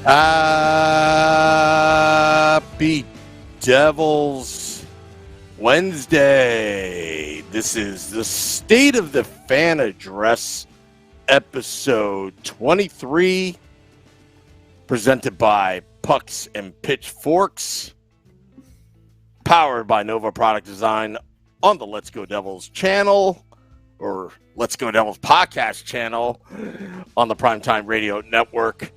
Happy Devils Wednesday. This is the State of the Fan Address, episode 23, presented by Pucks and Pitchforks, powered by Nova Product Design on the Let's Go Devils channel, or Let's Go Devils podcast channel on the Primetime Radio Network.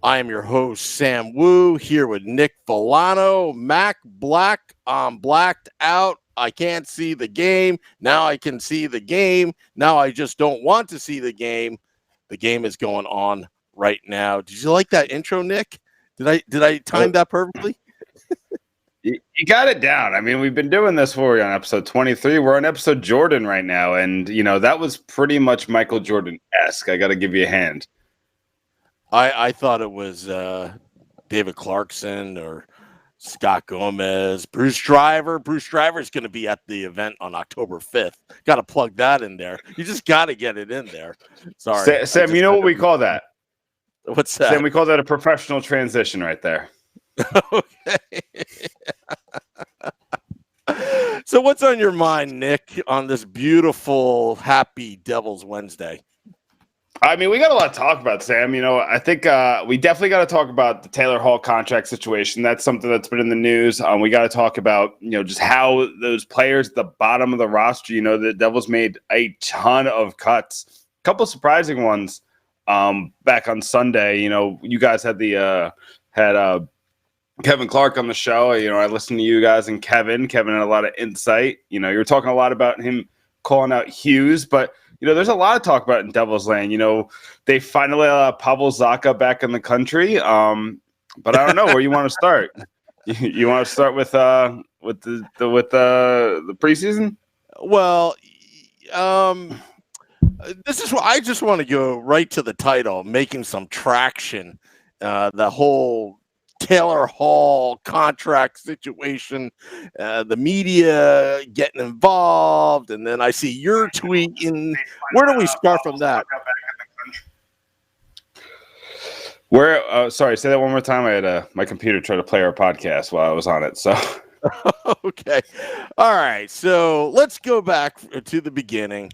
I am your host, Sam Woo, here with Nick Villano. Mac Black, I'm blacked out. I can't see the game. Now I can see the game. Now I just don't want to see the game. The game is going on right now. Did you like that intro, Nick? Did I time that perfectly? You got it down. I mean, we've been doing this for you on episode 23. We're on episode Jordan right now, and that was pretty much Michael Jordan-esque. I got to give you a hand. I thought it was David Clarkson or Scott Gomez, Bruce Driver. Bruce Driver is going to be at the event on October 5th. Got to plug that in there. You just got to get it in there. Sorry. Sam, you know what we call that? What's that? Sam, we call that a professional transition right there. Okay. So what's on your mind, Nick, on this beautiful, happy Devils Wednesday? I mean, we got a lot to talk about, Sam. I think we definitely got to talk about the Taylor Hall contract situation. That's something that's been in the news. We got to talk about, just how those players at the bottom of the roster, the Devils made a ton of cuts. A couple surprising ones back on Sunday. You guys had Kevin Clark on the show. I listened to you guys and Kevin. Kevin had a lot of insight. You were talking a lot about him calling out Hughes, but there's a lot to talk about in Devils Land. They finally allowed Pavel Zacha back in the country. But I don't know where you want to start. You want to start with the preseason? Well, this is what I just want to go right to the title, making some traction. The whole Taylor Hall contract situation, the media getting involved, and then I see your tweet. Where do we start from that? Sorry, say that one more time. I had my computer try to play our podcast while I was on it. So, okay, all right. So let's go back to the beginning.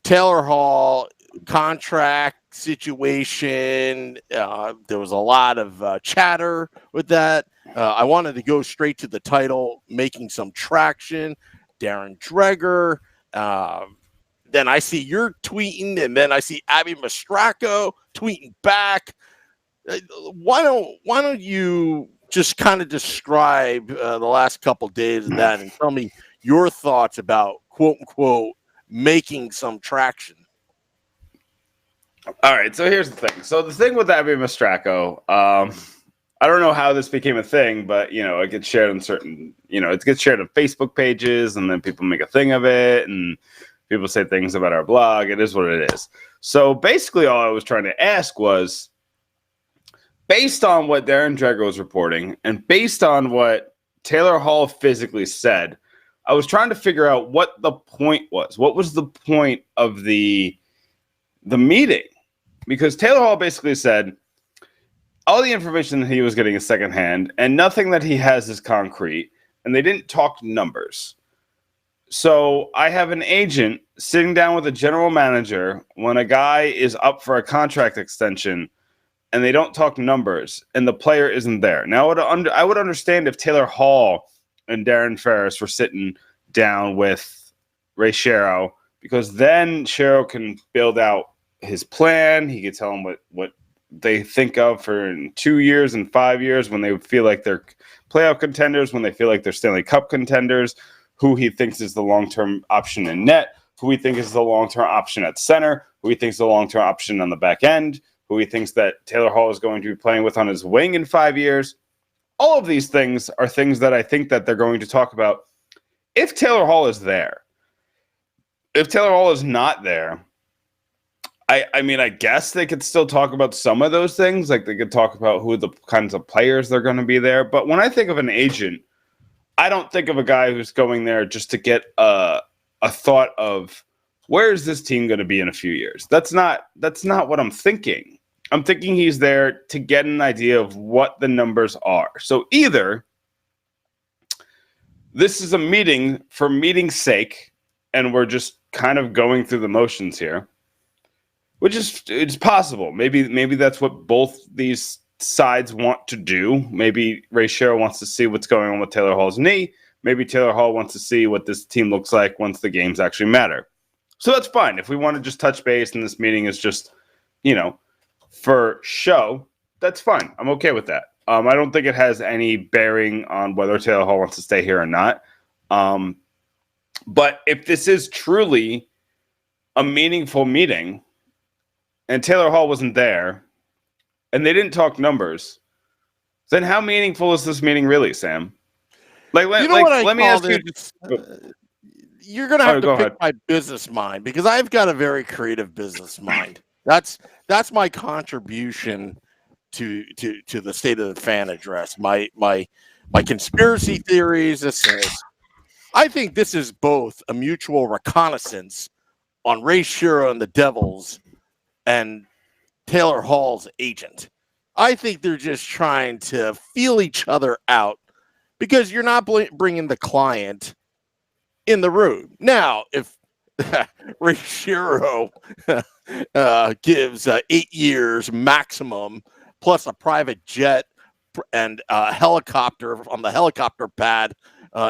Taylor Hall contract situation. There was a lot of chatter with that. I wanted to go straight to the title, making some traction. Darren Dreger. Then I see you're tweeting, and then I see Abby Mastracco tweeting back. Why don't you just kind of describe the last couple of days of that and tell me your thoughts about quote unquote making some traction? All right, so here's the thing. So the thing with Abby Mastracco, I don't know how this became a thing, but it gets shared on certain, it gets shared on Facebook pages, and then people make a thing of it, and people say things about our blog. It is what it is. So basically, all I was trying to ask was, based on what Darren Dreger was reporting, and based on what Taylor Hall physically said, I was trying to figure out what the point was. What was the point of the meeting? Because Taylor Hall basically said all the information that he was getting is secondhand, and nothing that he has is concrete, and they didn't talk numbers. So I have an agent sitting down with a general manager when a guy is up for a contract extension, and they don't talk numbers, and the player isn't there. Now, I would understand if Taylor Hall and Darren Ferris were sitting down with Ray Shero, because then Shero can build out his plan. He could tell them what they think of for in 2 years and 5 years, when they feel like they're playoff contenders, when they feel like they're Stanley Cup contenders, who he thinks is the long-term option in net, who he thinks is the long-term option at center, who he thinks is the long-term option on the back end, who he thinks that Taylor Hall is going to be playing with on his wing in 5 years. All of these things are things that I think that they're going to talk about if Taylor Hall is there. If Taylor Hall is not there, I mean, I guess they could still talk about some of those things. Like they could talk about who the kinds of players they're going to be there. But when I think of an agent, I don't think of a guy who's going there just to get a thought of where is this team going to be in a few years. That's not what I'm thinking. I'm thinking he's there to get an idea of what the numbers are. So either this is a meeting for meeting's sake, and we're just kind of going through the motions here, which is it's possible. Maybe that's what both these sides want to do. Maybe Ray Shero wants to see what's going on with Taylor Hall's knee. Maybe Taylor Hall wants to see what this team looks like once the games actually matter. So that's fine. If we want to just touch base and this meeting is just, for show, that's fine. I'm okay with that. I don't think it has any bearing on whether Taylor Hall wants to stay here or not. But if this is truly a meaningful meeting and Taylor Hall wasn't there and they didn't talk numbers, then how meaningful is this meeting really, Sam? Let me ask you. You're going to have to pick my business mind because I've got a very creative business mind. That's my contribution to the State of the Fan address. My conspiracy theories. I think this is both a mutual reconnaissance on Ray Shero and the Devils and Taylor Hall's agent. I think they're just trying to feel each other out because you're not bringing the client in the room. Now, if Ray Shero gives 8 years maximum plus a private jet and a helicopter on the helicopter pad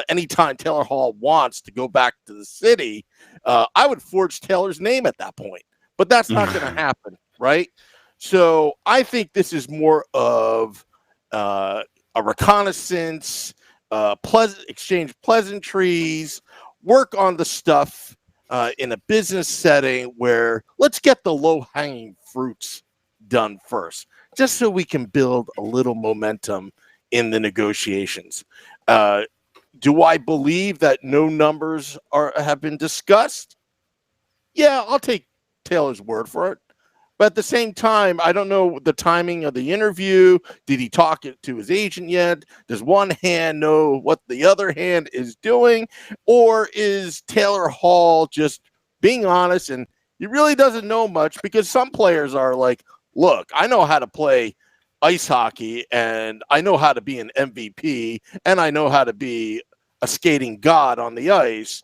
anytime Taylor Hall wants to go back to the city, I would forge Taylor's name at that point. But that's not going to happen, right? So I think this is more of a reconnaissance, exchange pleasantries, work on the stuff in a business setting where let's get the low-hanging fruits done first, just so we can build a little momentum in the negotiations. Do I believe that no numbers have been discussed? Yeah, I'll take Taylor's word for it. But at the same time, I don't know the timing of the interview. Did he talk it to his agent yet? Does one hand know what the other hand is doing? Or is Taylor Hall just being honest and he really doesn't know much? Because some players are like, look, I know how to play ice hockey and I know how to be an MVP and I know how to be a skating god on the ice.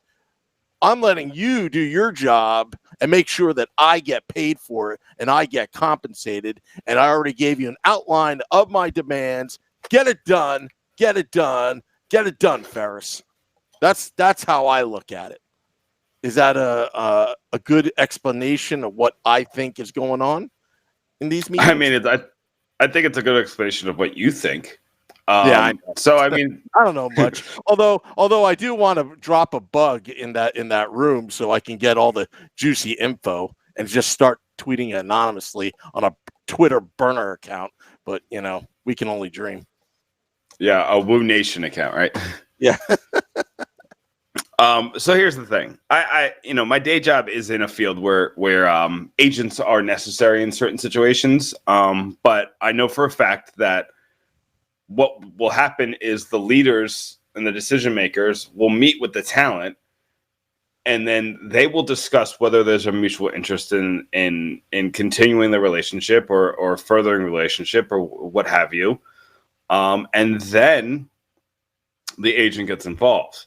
I'm letting you do your job and make sure that I get paid for it and I get compensated. And I already gave you an outline of my demands. Get it done. Get it done. Get it done, Ferris. That's how I look at it. Is that a good explanation of what I think is going on in these meetings? I mean, I think it's a good explanation of what you think. Yeah. So I mean, I don't know much. Although I do want to drop a bug in that room so I can get all the juicy info and just start tweeting anonymously on a Twitter burner account. But we can only dream. Yeah, a Woo Nation account, right? Yeah. So here's the thing. I my day job is in a field where agents are necessary in certain situations. But I know for a fact that what will happen is the leaders and the decision makers will meet with the talent, and then they will discuss whether there's a mutual interest in continuing the relationship or furthering the relationship or what have you. And then the agent gets involved.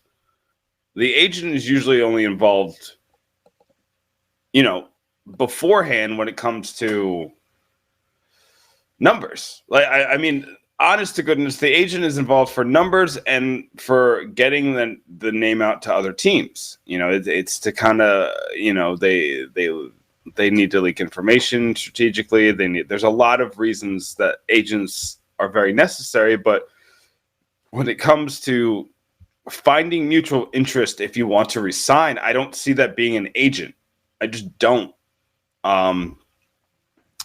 The agent is usually only involved, beforehand when it comes to numbers. Like, I mean, honest to goodness, the agent is involved for numbers and for getting the name out to other teams. It's to kind of, they need to leak information strategically. There's a lot of reasons that agents are very necessary, but when it comes to finding mutual interest, if you want to resign, I don't see that being an agent. I just don't.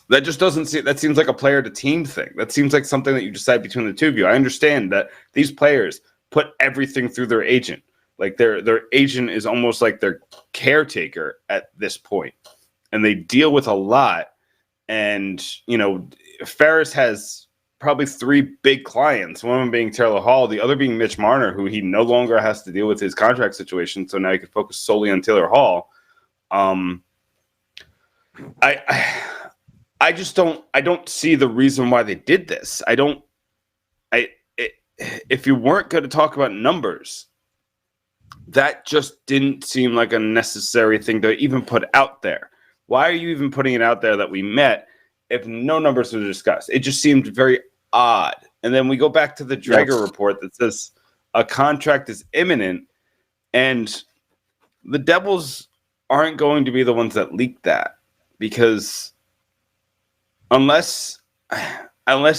That just doesn't see. That seems like a player to team thing. That seems like something that you decide between the two of you. I understand that these players put everything through their agent. Like their agent is almost like their caretaker at this point, and they deal with a lot. And Ferris has probably 3 big clients. One of them being Taylor Hall, the other being Mitch Marner, who he no longer has to deal with his contract situation. So now he can focus solely on Taylor Hall. I I don't see the reason why they did this. If you weren't going to talk about numbers, that just didn't seem like a necessary thing to even put out there. Why are you even putting it out there that we met if no numbers were discussed? It just seemed very odd. And then we go back to the Drager report that says a contract is imminent, and the Devils aren't going to be the ones that leak that, because unless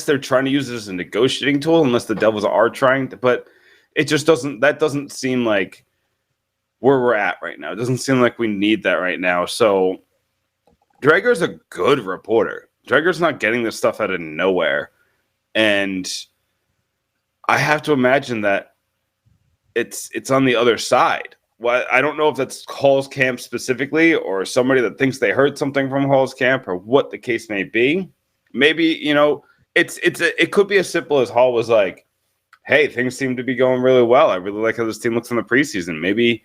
they're trying to use it as a negotiating tool, unless the Devils are trying to, but it just doesn't seem like where we're at right now. It doesn't seem like we need that right now. So Drager's a good reporter. Drager's not getting this stuff out of nowhere. And I have to imagine that it's on the other side. Well, I don't know if that's Hall's camp specifically, or somebody that thinks they heard something from Hall's camp, or what the case may be. Maybe, you know, it could be as simple as Hall was like, hey, things seem to be going really well. I really like how this team looks in the preseason. Maybe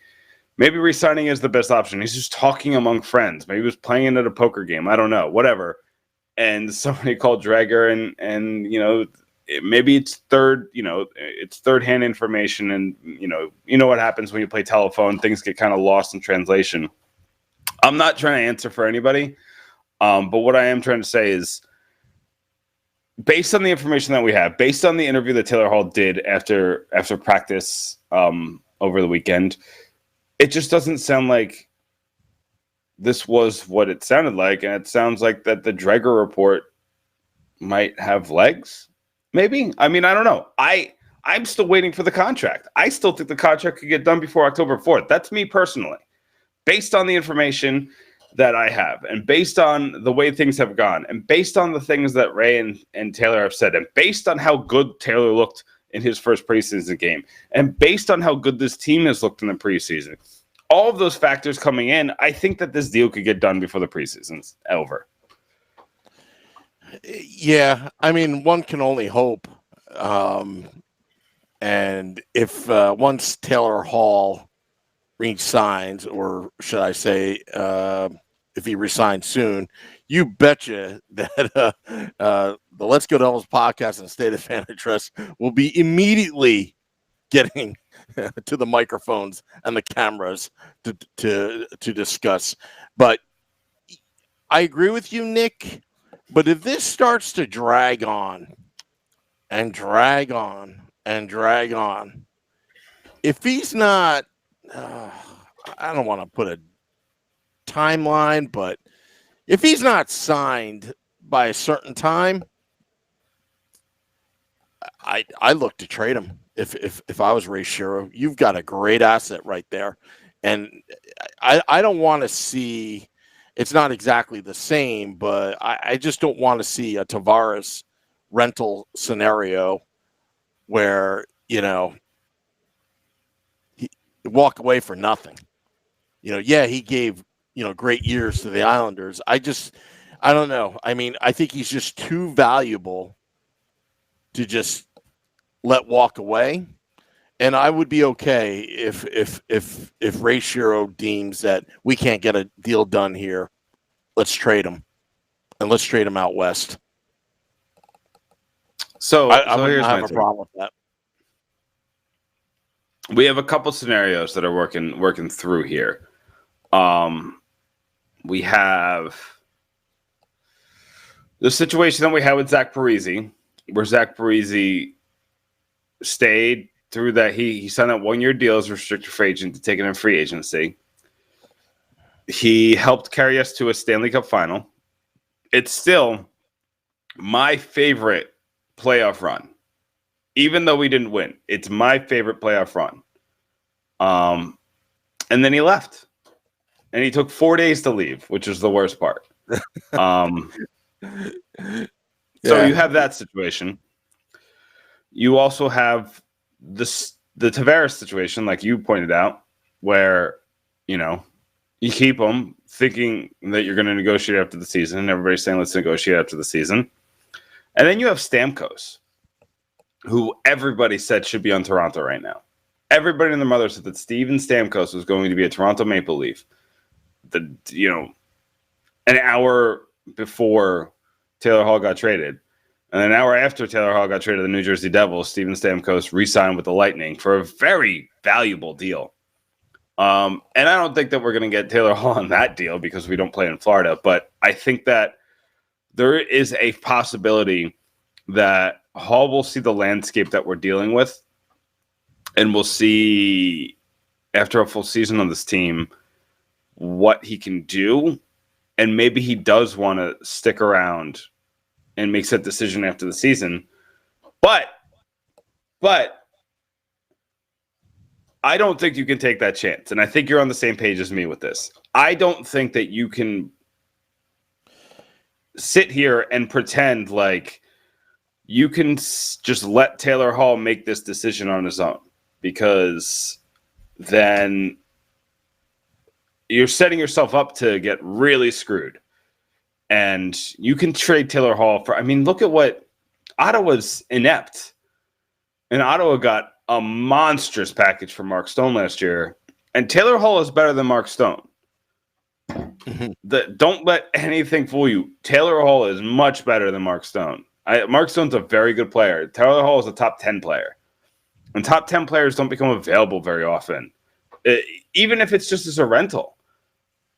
re-signing is the best option. He's just talking among friends. Maybe he was playing at a poker game. I don't know, whatever. And somebody called Drager, and you know, maybe it's third-hand information, and you know what happens when you play telephone. Things get kind of lost in translation. I'm not trying to answer for anybody, but what I am trying to say is, based on the information that we have, based on the interview that Taylor Hall did after practice over the weekend, it just doesn't sound like this was what it sounded like, and it sounds like that the Drager report might have legs. Maybe. I mean, I don't know. I'm still waiting for the contract. I still think the contract could get done before October 4th. That's me personally, based on the information that I have, and based on the way things have gone, and based on the things that Ray and Taylor have said, and based on how good Taylor looked in his first preseason game, and based on how good this team has looked in the preseason. All of those factors coming in, I think that this deal could get done before the preseason's over. Yeah, I mean, one can only hope. And if once Taylor Hall resigns, or should I say, if he resigns soon, you betcha that the Let's Go Devils podcast and State of Fan Address will be immediately getting to the microphones and the cameras to discuss. But I agree with you, Nick. But if this starts to drag on and drag on and drag on, if he's not, I don't want to put a timeline, but if he's not signed by a certain time, I look to trade him. If I was Ray Shero, you've got a great asset right there, and I don't want to see. It's not exactly the same, but I just don't want to see a Tavares rental scenario where, you know, he walk away for nothing. You know, yeah, he gave, you know, great years to the Islanders. I don't know. I mean, I think he's just too valuable to just let walk away. And I would be okay if Ray Shero deems that we can't get a deal done here. Let's trade him, and let's trade him out west. So I wouldn't here's have a problem with that. We have a couple scenarios that are working through here. We have the situation that we had with Zach Parise, where Zach Parise stayed through that. He signed that 1-year deal as restricted free agent to take it in free agency. He helped carry us to a Stanley Cup final. It's still my favorite playoff run. Even though we didn't win, it's my favorite playoff run. And then he left. And he took 4 days to leave, which is the worst part. So you have that situation. You also have the Tavares situation, like you pointed out, where, you know, you keep him thinking that you're going to negotiate after the season, and everybody's saying, let's negotiate after the season. And then you have Stamkos, who everybody said should be on Toronto right now. Everybody and their mother said that Steven Stamkos was going to be a Toronto Maple Leaf. An hour before Taylor Hall got traded. And an hour after Taylor Hall got traded to the New Jersey Devils, Steven Stamkos re-signed with the Lightning for a very valuable deal. And I don't think that we're going to get Taylor Hall on that deal because we don't play in Florida. But I think that there is a possibility that Hall will see the landscape that we're dealing with, and we'll see after a full season on this team what he can do. And maybe he does want to stick around and makes that decision after the season. But I don't think you can take that chance. And I think you're on the same page as me with this. I don't think that you can sit here and pretend like you can just let Taylor Hall make this decision on his own, because then you're setting yourself up to get really screwed. And you can trade Taylor Hall for, I mean, look at what Ottawa's inept. And Ottawa got a monstrous package for Mark Stone last year. And Taylor Hall is better than Mark Stone. Don't let anything fool you. Taylor Hall is much better than Mark Stone. Mark Stone's a very good player. Taylor Hall is a top 10 player. And top 10 players don't become available very often, even if it's just as a rental.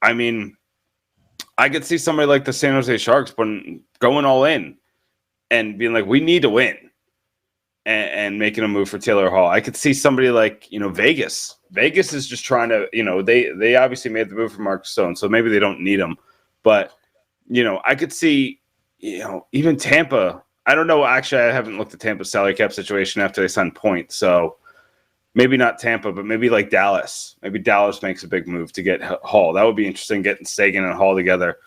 I mean, I could see somebody like the San Jose Sharks going all in and being like, we need to win, and making a move for Taylor Hall. I could see somebody like, Vegas. Vegas is just trying to, they obviously made the move for Mark Stone, so maybe they don't need him. But, I could see, even Tampa. I don't know. Actually, I haven't looked at Tampa's salary cap situation after they signed Point. So maybe not Tampa, but maybe like Dallas. Maybe Dallas makes a big move to get Hall. That would be interesting, getting Sagan and Hall together.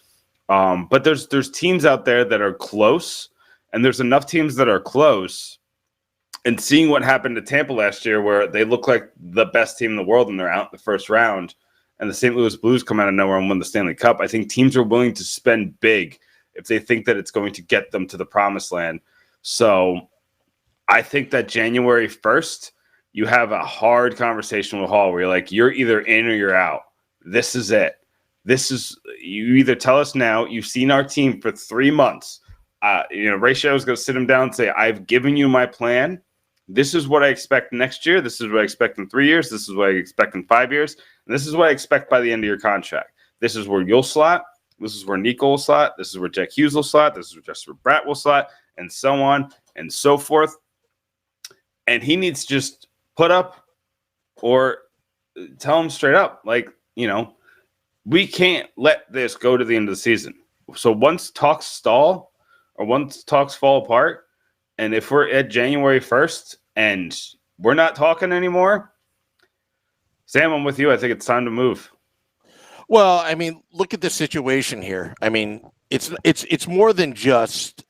But there's teams out there that are close, and there's enough teams that are close. And seeing what happened to Tampa last year, where they look like the best team in the world and they're out in the first round, and the St. Louis Blues come out of nowhere and win the Stanley Cup, I think teams are willing to spend big if they think that it's going to get them to the promised land. So I think that January 1st, you have a hard conversation with Hall where you're like, you're either in or you're out. This is it. You either tell us now, you've seen our team for 3 months. Ray Shero is going to sit him down and say, I've given you my plan. This is what I expect next year. This is what I expect in 3 years. This is what I expect in 5 years. And this is what I expect by the end of your contract. This is where you'll slot. This is where Nico will slot. This is where Jack Hughes will slot. This is where Jesper Bratt will slot, and so on and so forth. And he needs to just put up or tell him straight up, like, we can't let this go to the end of the season. So once talks stall or once talks fall apart, and if we're at January 1st and we're not talking anymore, Sam, I'm with you. I think it's time to move. Well, I mean, look at the situation here. I mean, it's more than just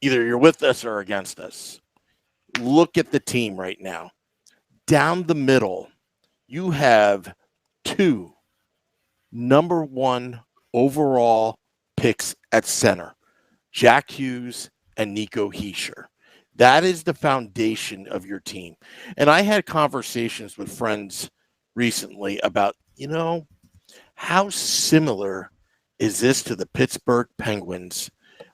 either you're with us or against us. Look at the team right now. Down the middle, you have 2 number 1 overall picks at center, Jack Hughes and Nico Hischier. That is the foundation of your team. And I had conversations with friends recently about, how similar is this to the Pittsburgh Penguins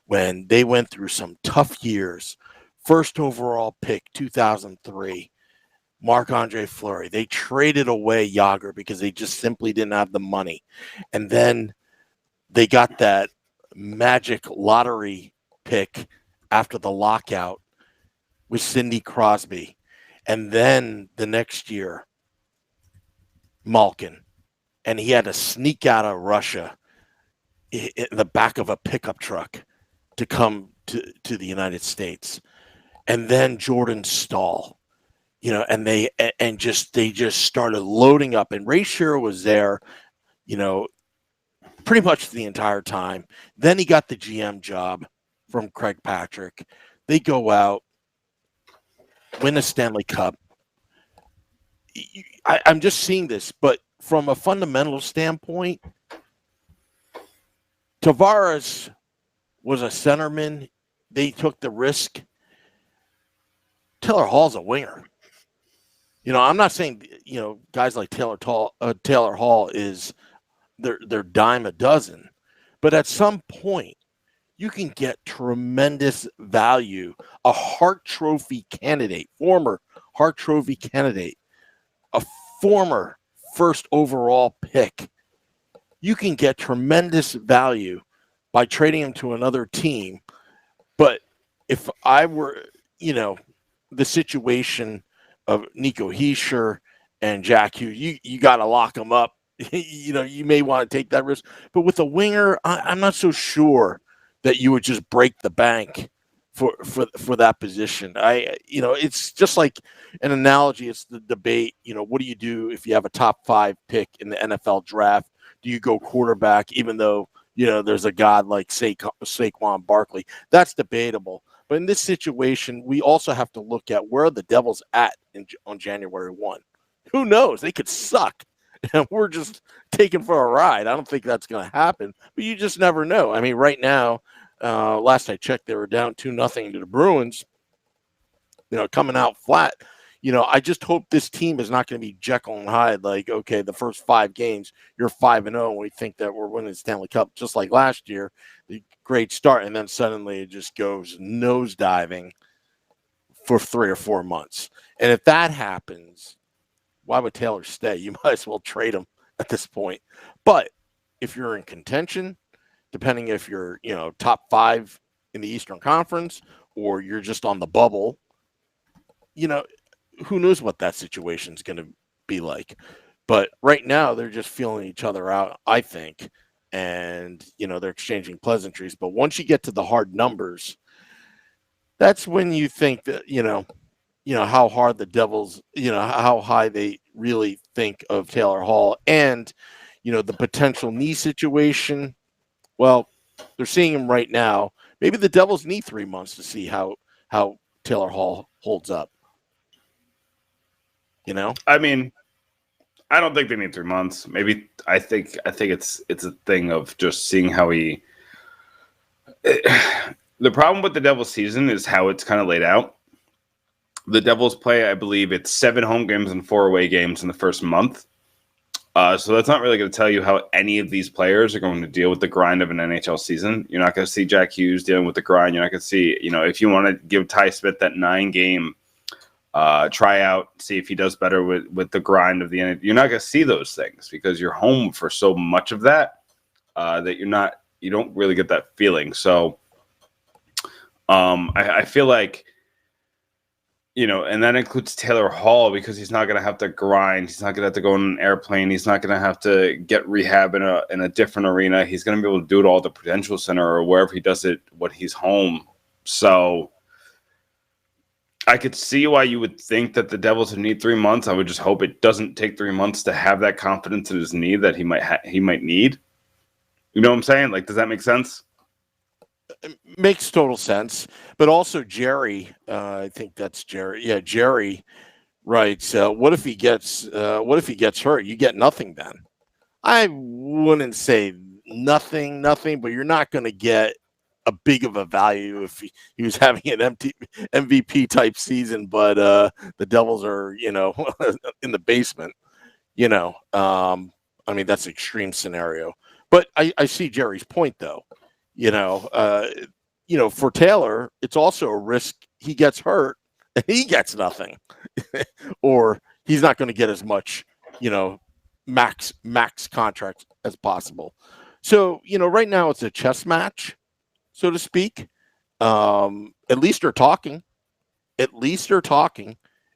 when they went through some tough years. First overall pick, 2003, Marc-Andre Fleury. They traded away Jágr because they just simply didn't have the money. And then they got that magic lottery pick after the lockout with Sidney Crosby. And then the next year, Malkin. And he had to sneak out of Russia in the back of a pickup truck to come to the United States. And then Jordan Stahl, and they just started loading up. And Ray Shero was there, pretty much the entire time. Then he got the GM job from Craig Patrick. They go out, win a Stanley Cup. I'm just seeing this, but from a fundamental standpoint, Tavares was a centerman. They took the risk. Taylor Hall's a winger. I'm not saying, guys like Taylor Hall is they're dime a dozen. But at some point, you can get tremendous value. A Hart Trophy candidate, former Hart Trophy candidate, a former first overall pick, you can get tremendous value by trading him to another team. But if I were, the situation of Nico Heischer and Jack Hughes, you got to lock them up. You may want to take that risk. But with a winger, I'm not so sure that you would just break the bank for that position. It's just like an analogy. It's the debate. What do you do if you have a top 5 pick in the NFL draft? Do you go quarterback, even though there's a god like Saquon Barkley? That's debatable. But in this situation, we also have to look at where the Devils at on January 1. Who knows? They could suck, and we're just taken for a ride. I don't think that's going to happen, but you just never know. I mean, right now, last I checked, they were down 2-0 to the Bruins, coming out flat. I just hope this team is not going to be Jekyll and Hyde. Like, okay, the first 5 games, you're 5-0, and we think that we're winning the Stanley Cup, just like last year. The great start, and then suddenly it just goes nosediving for 3 or 4 months. And if that happens, why would Taylor stay? You might as well trade him at this point. But if you're in contention, depending if you're, top 5 in the Eastern Conference or you're just on the bubble, who knows what that situation is going to be like. But right now, they're just feeling each other out, I think. And, they're exchanging pleasantries. But once you get to the hard numbers, that's when you think that, how hard the Devils, how high they really think of Taylor Hall and, the potential knee situation. Well, they're seeing him right now. Maybe the Devils need 3 months to see how Taylor Hall holds up. I mean, I don't think they need 3 months. Maybe I think it's a thing of just seeing how he. The problem with the Devils season is how it's kind of laid out. The Devils play, I believe, it's 7 home games and 4 away games in the first month. So that's not really going to tell you how any of these players are going to deal with the grind of an NHL season. You're not going to see Jack Hughes dealing with the grind. You're not going to see, if you want to give Ty Smith that 9-game try out, see if he does better with the grind of the end. You're not going to see those things because you're home for so much of that that you don't really get that feeling. So I feel like, and that includes Taylor Hall because he's not going to have to grind. He's not going to have to go on an airplane. He's not going to have to get rehab in a different arena. He's going to be able to do it all at the Prudential Center or wherever he does it when he's home. So I could see why you would think that the Devils would need 3 months. I would just hope it doesn't take 3 months to have that confidence in his knee that he might need. You know what I'm saying? Like, does that make sense? It makes total sense. But also Jerry, I think that's Jerry. Yeah, Jerry writes, what if he gets hurt? You get nothing then. I wouldn't say nothing, but you're not going to get a big of a value if he was having an MVP type season, but the Devils are, in the basement, I mean, that's an extreme scenario, but I see Jerry's point though, for Taylor, it's also a risk he gets hurt and he gets nothing or he's not going to get as much, max contract as possible. So, right now it's a chess match, so to speak. At least they're talking.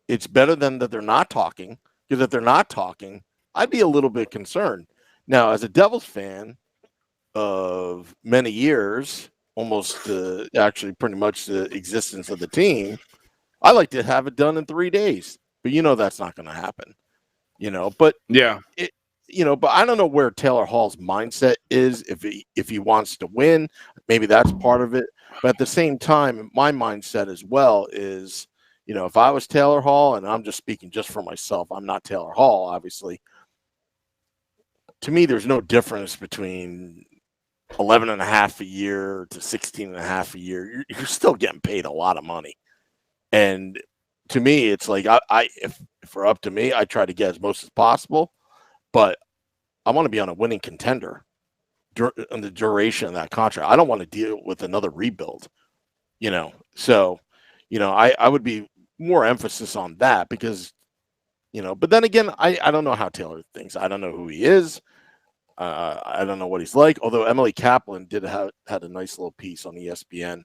It's better than that they're not talking, because if they're not talking, I'd be a little bit concerned. Now, as a Devils fan of many years, almost actually pretty much the existence of the team, I like to have it done in 3 days. But that's not going to happen. But yeah, but I don't know where Taylor Hall's mindset is. If he wants to win, maybe that's part of it. But at the same time, my mindset as well is, if I was Taylor Hall, and I'm just speaking just for myself, I'm not Taylor Hall, obviously. To me, there's no difference between 11 and a half a year to 16 and a half a year. You're still getting paid a lot of money. And to me, it's like, if we're up to me, I try to get as most as possible. But I want to be on a winning contender on the duration of that contract. I don't want to deal with another rebuild, So, I would be more emphasis on that because, but then again, I don't know how Taylor thinks. I don't know who he is. I don't know what he's like. Although Emily Kaplan had a nice little piece on ESPN,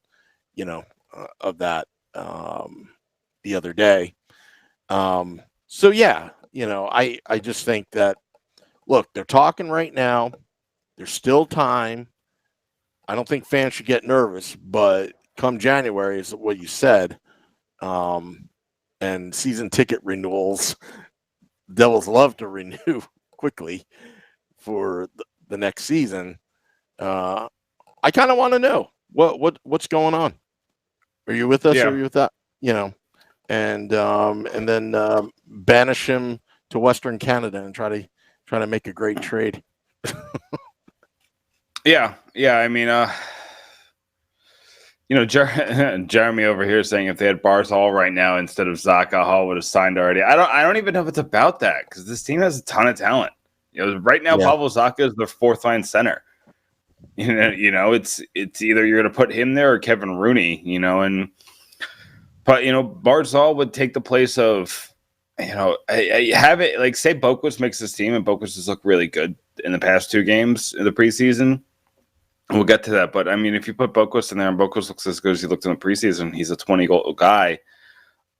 of that the other day. So yeah, I just think that look, they're talking right now. There's still time. I don't think fans should get nervous, but come January is what you said. And season ticket renewals, Devils love to renew quickly for the next season. I kind of want to know what's going on. Are you with us? Yeah. Or are you with that? And then banish him to Western Canada and try to make a great trade. Yeah. I mean, Jeremy over here saying if they had Barzal right now instead of Zaka, Hall would have signed already. I don't even know if it's about that because this team has a ton of talent. Right now, Yeah. Pavel Zaka is their fourth line center. It's either you're going to put him there or Kevin Rooney. But Barzal would take the place of, I have it like say Boquist makes this team and Boquist has looked really good in the past 2 games in the preseason. We'll get to that, but I mean, if you put Boquist in there and Boquist looks as good as he looked in the preseason, he's a 20-goal guy.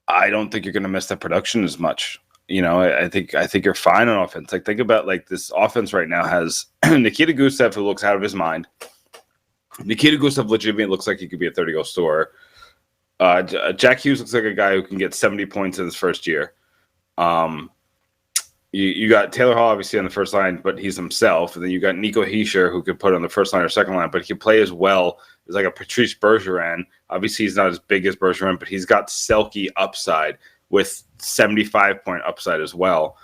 I don't think you're going to miss that production as much. I think you're fine on offense. Like think about like this offense right now has Nikita Gusev who looks out of his mind. Nikita Gusev legitimately looks like he could be a 30-goal scorer. Jack Hughes looks like a guy who can get 70 points in his first year. You got Taylor Hall obviously on the first line, but he's himself. And then you got Nico Hischier who could put on the first line or second line, but he can play as well as like a Patrice Bergeron. Obviously, he's not as big as Bergeron, but he's got Selke upside with 75-point upside as well.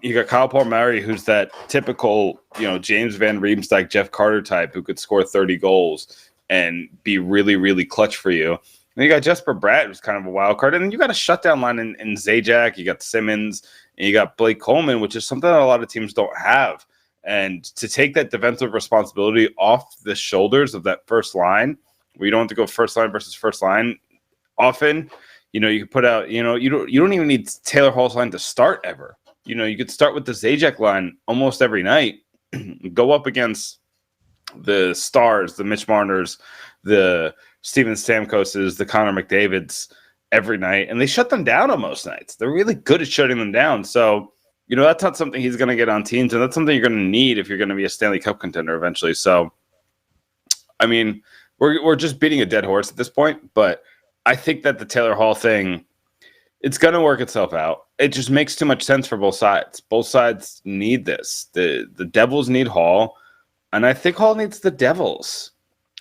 You got Kyle Palmieri, who's that typical, James Van Riemsdyk, Jeff Carter type who could score 30 goals and be really, really clutch for you. And you got Jesper Bratt, who's kind of a wild card. And then you got a shutdown line in Zajac. You got Simmons. And you got Blake Coleman, which is something that a lot of teams don't have. And to take that defensive responsibility off the shoulders of that first line, where you don't have to go first line versus first line often, you can put out, you don't even need Taylor Hall's line to start ever. You could start with the Zajac line almost every night, go up against the Stars, the Mitch Marners, the Steven Stamkoses, the Connor McDavids every night, and they shut them down on most nights. They're really good at shutting them down. So, that's not something he's going to get on teams, and that's something you're going to need if you're going to be a Stanley Cup contender eventually. So, I mean, we're just beating a dead horse at this point, but I think that the Taylor Hall thing, it's going to work itself out. It just makes too much sense for both sides. Both sides need this. The Devils need Hall, and I think Hall needs the Devils.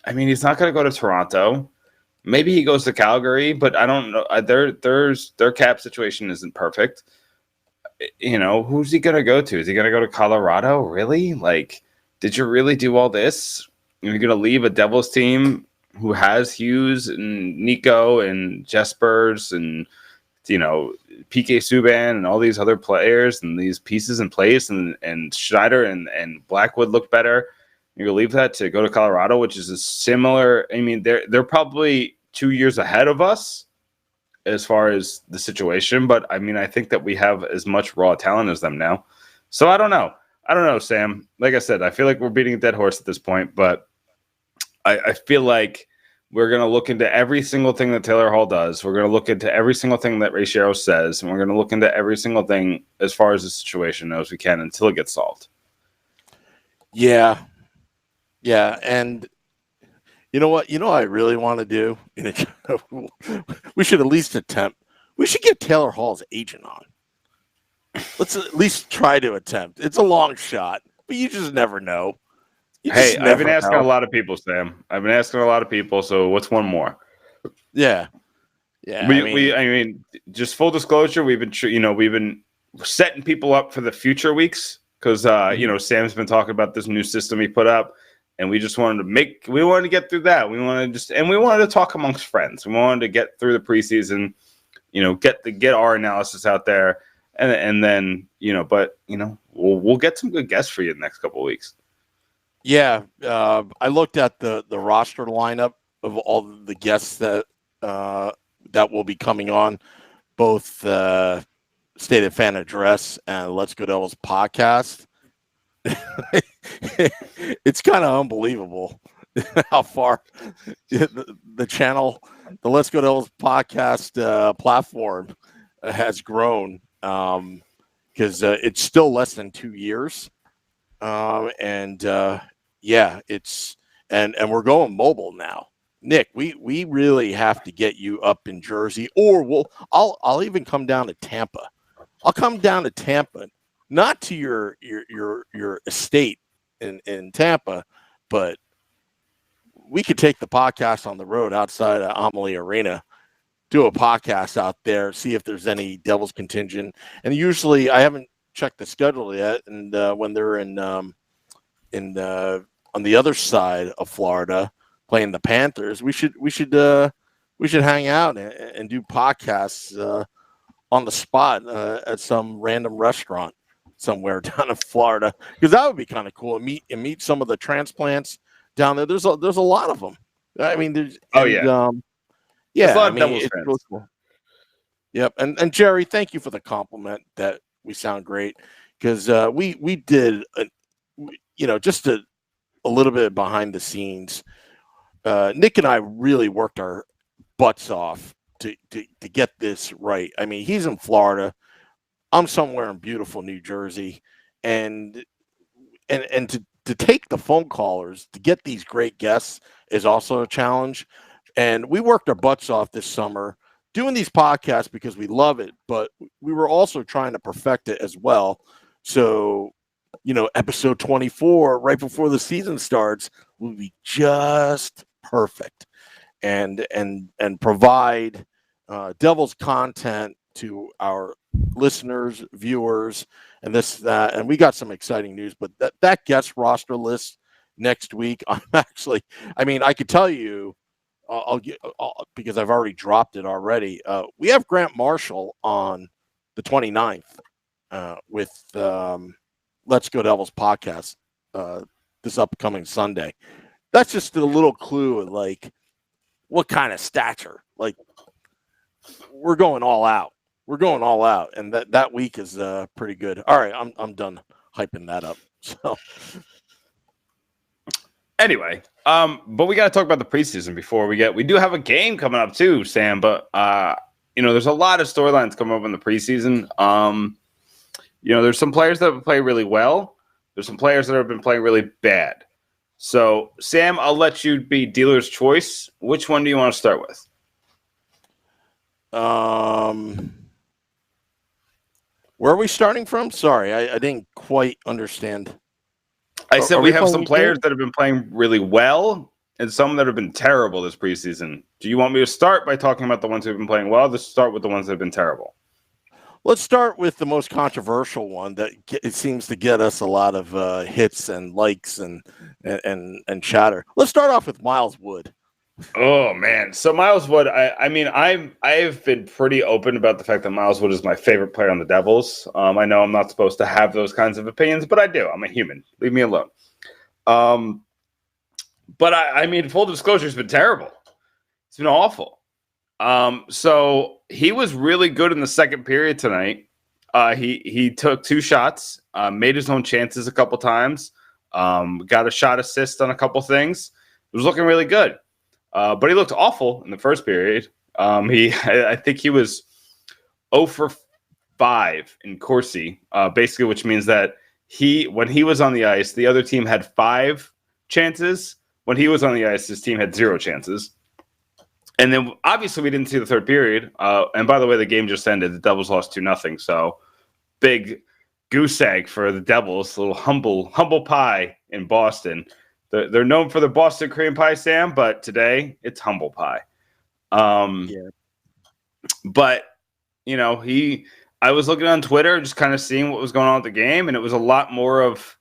I mean, he's not going to go to Toronto. Maybe he goes to Calgary, but I don't know. Their cap situation isn't perfect. Who's he going to go to? Is he going to go to Colorado? Really? Like, did you really do all this? You're going to leave a Devils team who has Hughes and Nico and Jespers and, PK Subban and all these other players and these pieces in place and Schneider and Blackwood look better. You're going to leave that to go to Colorado, which is a similar. I mean, they're probably 2 years ahead of us as far as the situation. But, I mean, I think that we have as much raw talent as them now. So, I don't know, Sam. Like I said, I feel like we're beating a dead horse at this point. But I feel like we're going to look into every single thing that Taylor Hall does. We're going to look into every single thing that Ray Shero says. And we're going to look into every single thing as far as the situation as we can until it gets solved. Yeah. Yeah, and you know what? I really want to do? We should at least attempt. We should get Taylor Hall's agent on. Let's at least try to attempt. It's a long shot, but you just never know. I've been asking a lot of people, Sam. I've been asking a lot of people, so what's one more? Yeah. I mean, just full disclosure, we've been setting people up for the future weeks because, Sam's been talking about this new system he put up. And we just wanted to get through that. We wanted to talk amongst friends. We wanted to get through the preseason, get our analysis out there. and then but we'll get some good guests for you in the next couple of weeks. Yeah, I looked at the roster lineup of all the guests that will be coming on, both State of Fan Address and Let's Go Devils podcast. It's kind of unbelievable how far the channel, the Let's Go Devils podcast platform has grown, because it's still less than 2 years, and it's and we're going mobile now. Nick, we really have to get you up in Jersey, or I'll even come down to Tampa. I'll come down to Tampa, not to your estate in Tampa, but we could take the podcast on the road outside of Amalie Arena, do a podcast out there, see if there's any Devils contingent. And usually, I haven't checked the schedule yet, and when they're on the other side of Florida playing the Panthers, we should hang out and do podcasts on the spot at some random restaurant somewhere down in Florida, because that would be kind of cool. And meet some of the transplants down there. There's a lot of them. I mean, there's there's a lot of Devils fans. Really cool. Yep, and Jerry, thank you for the compliment that we sound great, because we did just a little bit behind the scenes. Nick and I really worked our butts off to get this right. I mean, he's in Florida. I'm somewhere in beautiful New Jersey, and to take the phone callers to get these great guests is also a challenge. And we worked our butts off this summer doing these podcasts because we love it, but we were also trying to perfect it as well. So, episode 24, right before the season starts, will be just perfect and provide Devils content to our listeners, viewers, and that. And we got some exciting news, but that guest roster list next week, I could tell you, because I've already dropped it already. We have Grant Marshall on the 29th with Let's Go Devils podcast this upcoming Sunday. That's just a little clue of what kind of stature. We're going all out. And that week is pretty good. All right, I'm done hyping that up. So anyway, but we got to talk about the preseason before we do have a game coming up too, Sam. But there's a lot of storylines coming up in the preseason. There's some players that play really well. There's some players that have been playing really bad. So, Sam, I'll let you be dealer's choice. Which one do you want to start with? Where are we starting from? Sorry, I didn't quite understand. I said we have some players that have been playing really well and some that have been terrible this preseason. Do you want me to start by talking about the ones who have been playing well? Let's start with the ones that have been terrible. Let's start with the most controversial one that it seems to get us a lot of hits and likes and chatter. Let's start off with Miles Wood. Oh man, so Miles Wood. I've been pretty open about the fact that Miles Wood is my favorite player on the Devils. I know I'm not supposed to have those kinds of opinions, but I do. I'm a human. Leave me alone. But full disclosure, it's been terrible. It's been awful. So he was really good in the second period tonight. He took 2 shots, made his own chances a couple times, got a shot assist on a couple things. It was looking really good. But he looked awful in the first period. I think he was 0 for 5 in Corsi, basically, which means that when he was on the ice, the other team had 5 chances. When he was on the ice, his team had 0 chances. And then obviously we didn't see the third period. And by the way, the game just ended. The Devils lost 2-0. So big goose egg for the Devils, a little humble pie in Boston. They're known for the Boston cream pie, Sam, but today it's humble pie. But I was looking on Twitter, just kind of seeing what was going on with the game, and it was a lot more of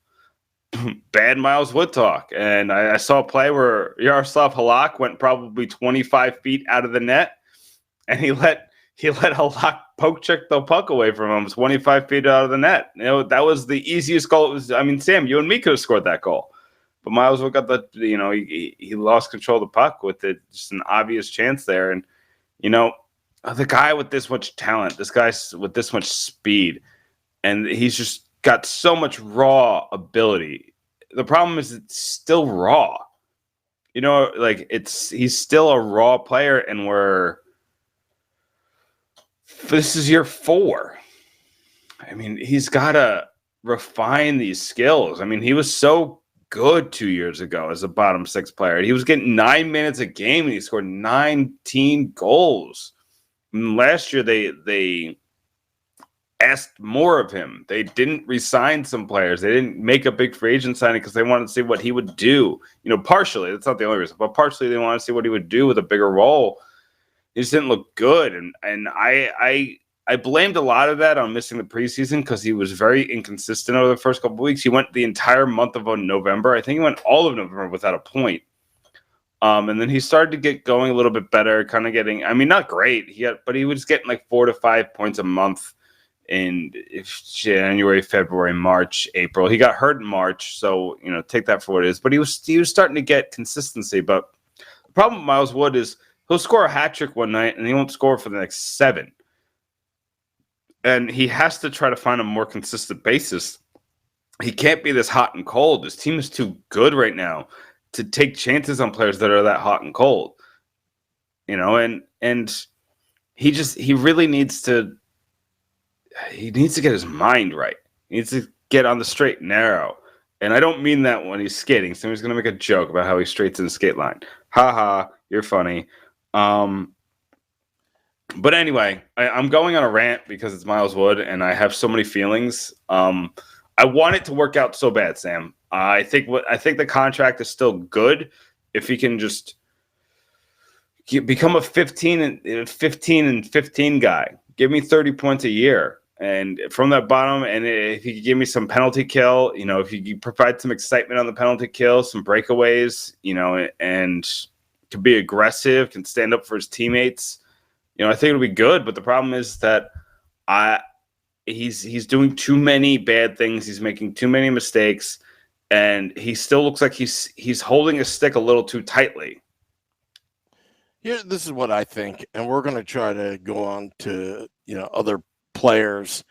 bad Miles Wood talk. And I saw a play where Yaroslav Halak went probably 25 feet out of the net, and he let Halak poke check the puck away from him 25 feet out of the net. You know, that was the easiest goal. It was, I mean, Sam, you and me could have scored that goal. But Miles Wood got he lost control of the puck with it, just an obvious chance there. And, you know, the guy with this much talent, this guy with this much speed, and he's just got so much raw ability. The problem is it's still raw. You know, like he's still a raw player, and this is year 4. I mean, he's got to refine these skills. I mean, he was so good 2 years ago as a bottom 6 player. He was getting 9 minutes a game, and he scored 19 goals. And last year, they asked more of him. They didn't re-sign some players. They didn't make a big free agent signing because they wanted to see what he would do. You know, partially, that's not the only reason, but partially they wanted to see what he would do with a bigger role. He just didn't look good. And I blamed a lot of that on missing the preseason because he was very inconsistent over the first couple of weeks. He went the entire month of November. I think he went all of November without a point. And then he started to get going a little bit better, kind of getting, I mean, not great. But he was getting like 4 to 5 points a month in January, February, March, April. He got hurt in March, so you know, take that for what it is. But he was starting to get consistency. But the problem with Miles Wood is he'll score a hat trick one night and he won't score for the next 7. And he has to try to find a more consistent basis. He can't be this hot and cold. This team is too good right now to take chances on players that are that hot and cold. You know, and he really needs to. He needs to get his mind right. He needs to get on the straight and narrow. And I don't mean that when he's skating. Somebody's going to make a joke about how he straightens the skate line. Ha ha, you're funny. But anyway, I'm going on a rant because it's Miles Wood, and I have so many feelings. I want it to work out so bad, Sam. I think the contract is still good if he can just become a 15 and 15 guy. Give me 30 points a year. And from that bottom, and if you could give me some penalty kill, you know, if you could provide some excitement on the penalty kill, some breakaways, you know, and can be aggressive, can stand up for his teammates, you know, I think it'll be good. But the problem is that he's doing too many bad things. He's making too many mistakes, and he still looks like he's holding his stick a little too tightly. Here, this is what I think, and we're going to try to go on to, you know, other players.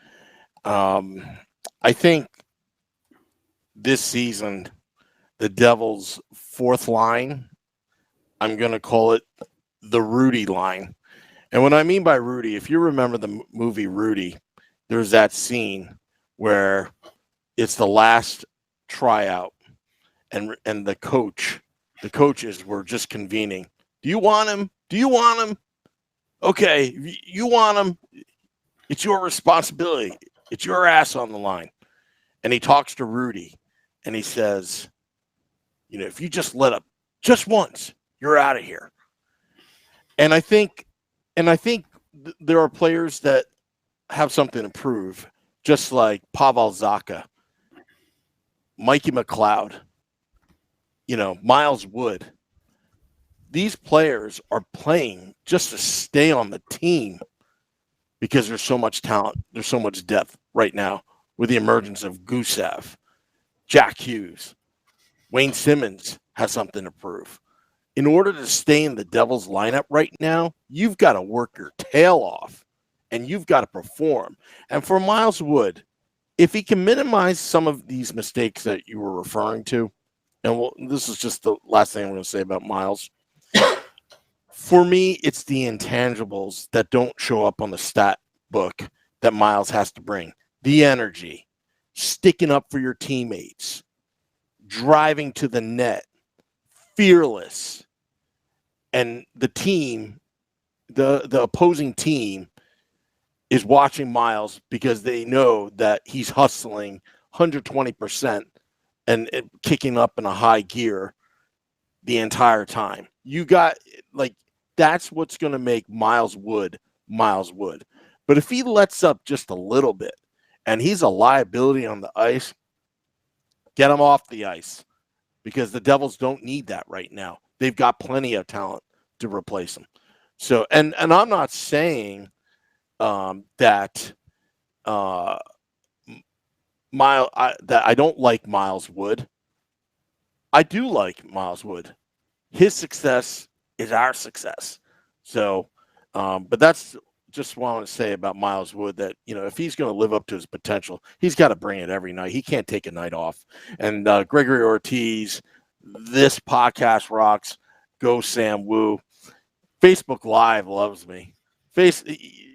I think this season, the Devils' 4th line, I'm going to call it the Rudy line. And what I mean by Rudy, if you remember the movie Rudy, there's that scene where it's the last tryout, and the coaches were just convening. Do you want him? Do you want him? Okay, you want him. It's your responsibility. It's your ass on the line. And he talks to Rudy, and he says, you know, if you just let up just once, you're out of here. And I think there are players that have something to prove, just like Pavel Zacha, Mikey McLeod, you know, Miles Wood. These players are playing just to stay on the team because there's so much talent. There's so much depth right now with the emergence of Gusev, Jack Hughes. Wayne Simmons has something to prove. In order to stay in the Devils lineup right now, you've got to work your tail off and you've got to perform. And for Miles Wood, if he can minimize some of these mistakes that you were referring to, and this is just the last thing I'm going to say about Miles. For me, it's the intangibles that don't show up on the stat book that Miles has to bring. The energy, sticking up for your teammates, driving to the net, fearless. And the team, the opposing team, is watching Miles because they know that he's hustling 120% and kicking up in a high gear the entire time. You got, like, that's what's going to make Miles Wood. But if he lets up just a little bit and he's a liability on the ice, get him off the ice because the Devils don't need that right now. They've got plenty of talent to replace him. So, and I'm not saying that that I don't like Miles Wood. I do like Miles Wood. His success is our success. So, but that's just what I want to say about Miles Wood, that, if he's going to live up to his potential, he's got to bring it every night. He can't take a night off. And Gregory Ortiz, this podcast rocks. Go Sam Woo. Facebook Live loves me.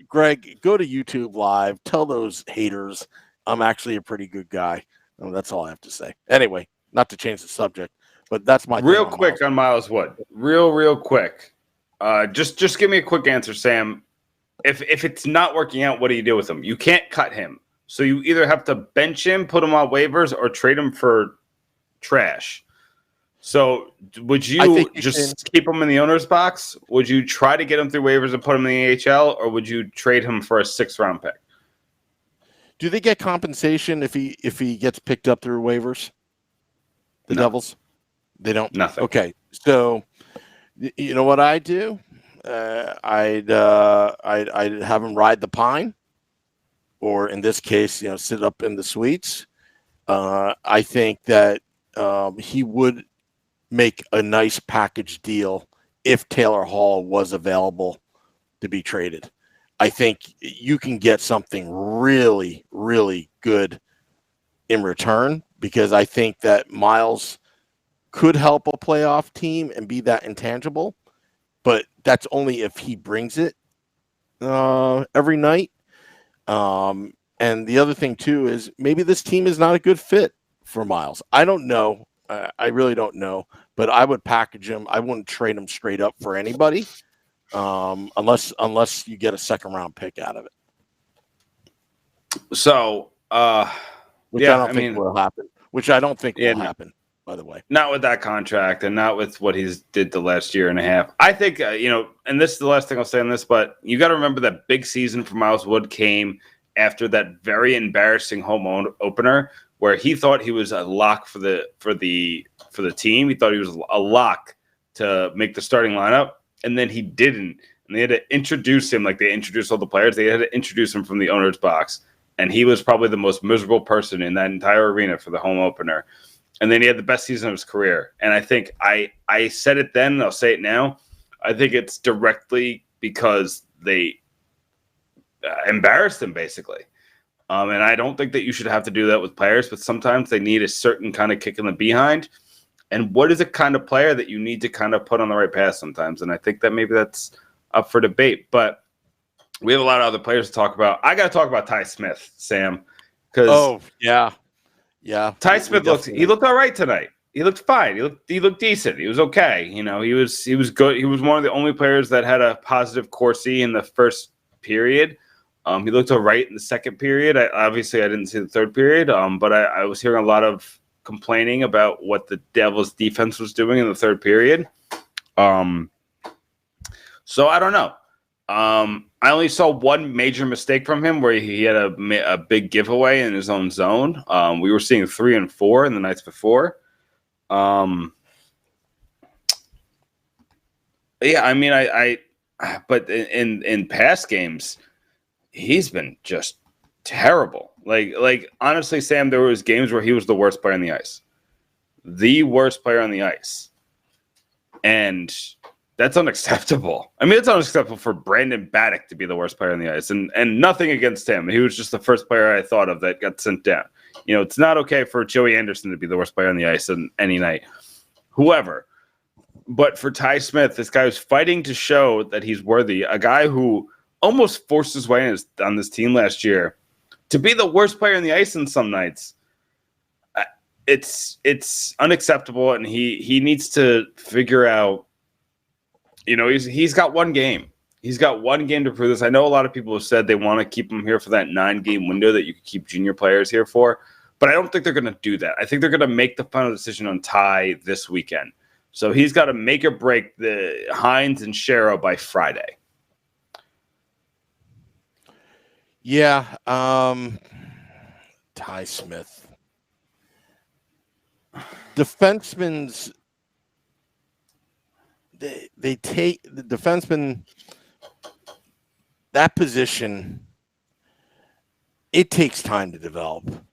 Greg, go to YouTube Live. Tell those haters I'm actually a pretty good guy. That's all I have to say. Anyway, not to change the subject, but that's my Real thing quick on Miles Wood. Real quick. Just give me a quick answer, Sam. If it's not working out, what do you do with him? You can't cut him. So you either have to bench him, put him on waivers, or trade him for trash. So would you just keep him in the owner's box? Would you try to get him through waivers and put him in the AHL, or would you trade him for a 6th-round pick? Do they get compensation if he gets picked up through waivers? The Devils? They don't? Nothing. Okay. So you know what I do? I'd have him ride the pine, or in this case, sit up in the suites. I think that he would make a nice package deal if Taylor Hall was available to be traded. I think you can get something really, really good in return, because I think that Miles could help a playoff team and be that intangible, but that's only if he brings it every night. And the other thing too is maybe this team is not a good fit for Miles. I don't know. I really don't know, but I would package him. I wouldn't trade him straight up for anybody, unless you get a 2nd-round pick out of it. So, which I don't think will happen. Which I don't think will happen, by the way. Not with that contract, and not with what he's did the last year and a half. I think, and this is the last thing I'll say on this, but you got to remember that big season for Miles Wood came after that very embarrassing home opener, where he thought he was a lock for the team. He thought he was a lock to make the starting lineup, and then he didn't. And they had to introduce him like they introduced all the players. They had to introduce him from the owner's box, and he was probably the most miserable person in that entire arena for the home opener. And then he had the best season of his career. And I think I said it then, and I'll say it now. I think it's directly because they embarrassed him, basically. And I don't think that you should have to do that with players, but sometimes they need a certain kind of kick in the behind. And what is a kind of player that you need to kind of put on the right path sometimes? And I think that maybe that's up for debate. But we have a lot of other players to talk about. I got to talk about Ty Smith, Sam. Yeah. Ty Smith looked all right tonight. He looked fine. He looked decent. He was okay. He was good. He was one of the only players that had a positive Corsi in the first period. He looked all right in the second period. I didn't see the third period, but I was hearing a lot of complaining about what the Devils' defense was doing in the third period. So I don't know. I only saw one major mistake from him where he had a big giveaway in his own zone. We were seeing 3 and 4 in the nights before. But in past games, he's been just terrible. Like honestly, Sam, there was games where he was the worst player on the ice. The worst player on the ice. And that's unacceptable. I mean, it's unacceptable for Brandon Baddock to be the worst player on the ice. And nothing against him. He was just the first player I thought of that got sent down. It's not okay for Joey Anderson to be the worst player on the ice on any night. Whoever. But for Ty Smith, this guy was fighting to show that he's worthy. A guy who almost forced his way on this team last year to be the worst player on the ice in some nights. It's unacceptable, and he needs to figure out. He's got one game. He's got one game to prove this. I know a lot of people have said they want to keep him here for that 9-game window that you can keep junior players here for, but I don't think they're going to do that. I think they're going to make the final decision on Ty this weekend. So he's got to make or break the Hines and Shero by Friday. Yeah, Ty Smith. Defensemen's they take the defensemen. that position, it takes time to develop,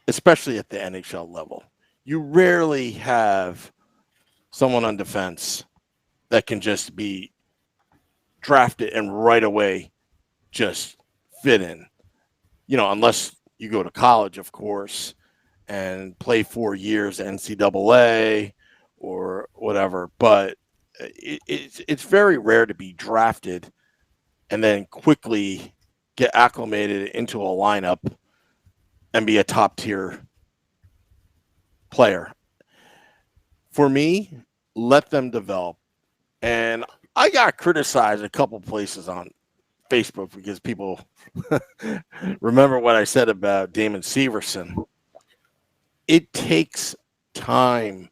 especially at the NHL level. You rarely have someone on defense that can just be drafted and right away just fit in. Unless you go to college, of course, and play 4 years NCAA or whatever. But it's very rare to be drafted and then quickly get acclimated into a lineup and be a top tier player. For me, let them develop. And I got criticized a couple places on Facebook because people remember what I said about Damon Severson. It takes time.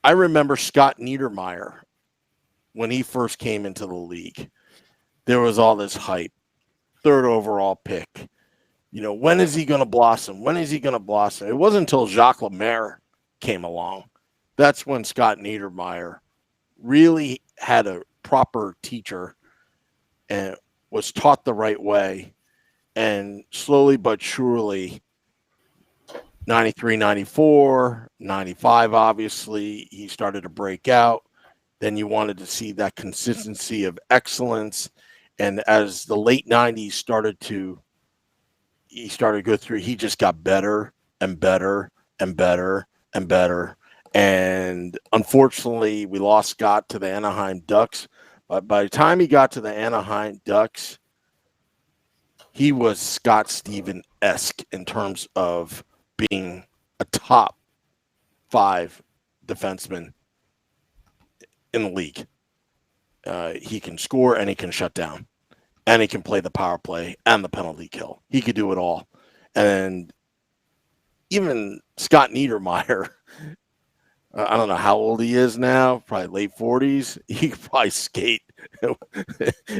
I remember Scott Niedermayer when he first came into the league. There was all this hype. Third overall pick. When is he going to blossom? When is he going to blossom? It wasn't until Jacques Lemaire came along. That's when Scott Niedermayer really had a proper teacher and was taught the right way. And slowly but surely, 93, 94, 95, obviously, he started to break out. Then you wanted to see that consistency of excellence. And as the late 90s started to go through, he just got better and better and better and better. And unfortunately, we lost Scott to the Anaheim Ducks. But by the time he got to the Anaheim Ducks, he was Scott Steven-esque in terms of being a top 5 defenseman in the league. He can score and he can shut down. And he can play the power play and the penalty kill. He could do it all. And even Scott Niedermayer, I don't know how old he is now, probably late 40s. He could probably skate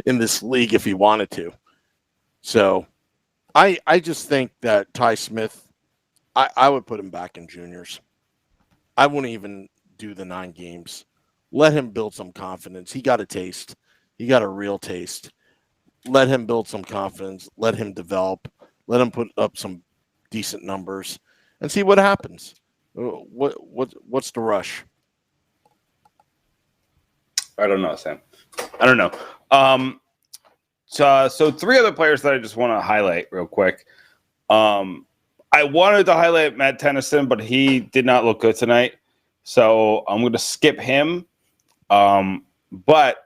in this league if he wanted to. So I just think that Ty Smith, I would put him back in juniors. I wouldn't even do the 9 games. Let him build some confidence. He got a taste. He got a real taste. Let him build some confidence. Let him develop. Let him put up some decent numbers and see what happens. What's the rush? I don't know, Sam. I don't know. So 3 other players that I just want to highlight real quick. I wanted to highlight Matt Tennyson, but he did not look good tonight. So I'm going to skip him. But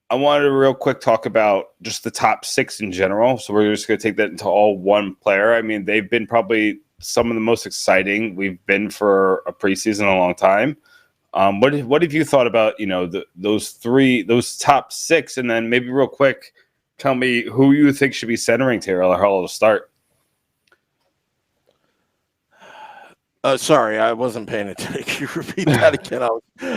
I wanted to real quick talk about just the top 6 in general. So we're just going to take that into all one player. I mean, they've been probably some of the most exciting we've been for a preseason in a long time. What have you thought about, those top 6? And then maybe real quick, tell me who you think should be centering Taylor Hall to start. Sorry, I wasn't paying attention. Can you repeat that again?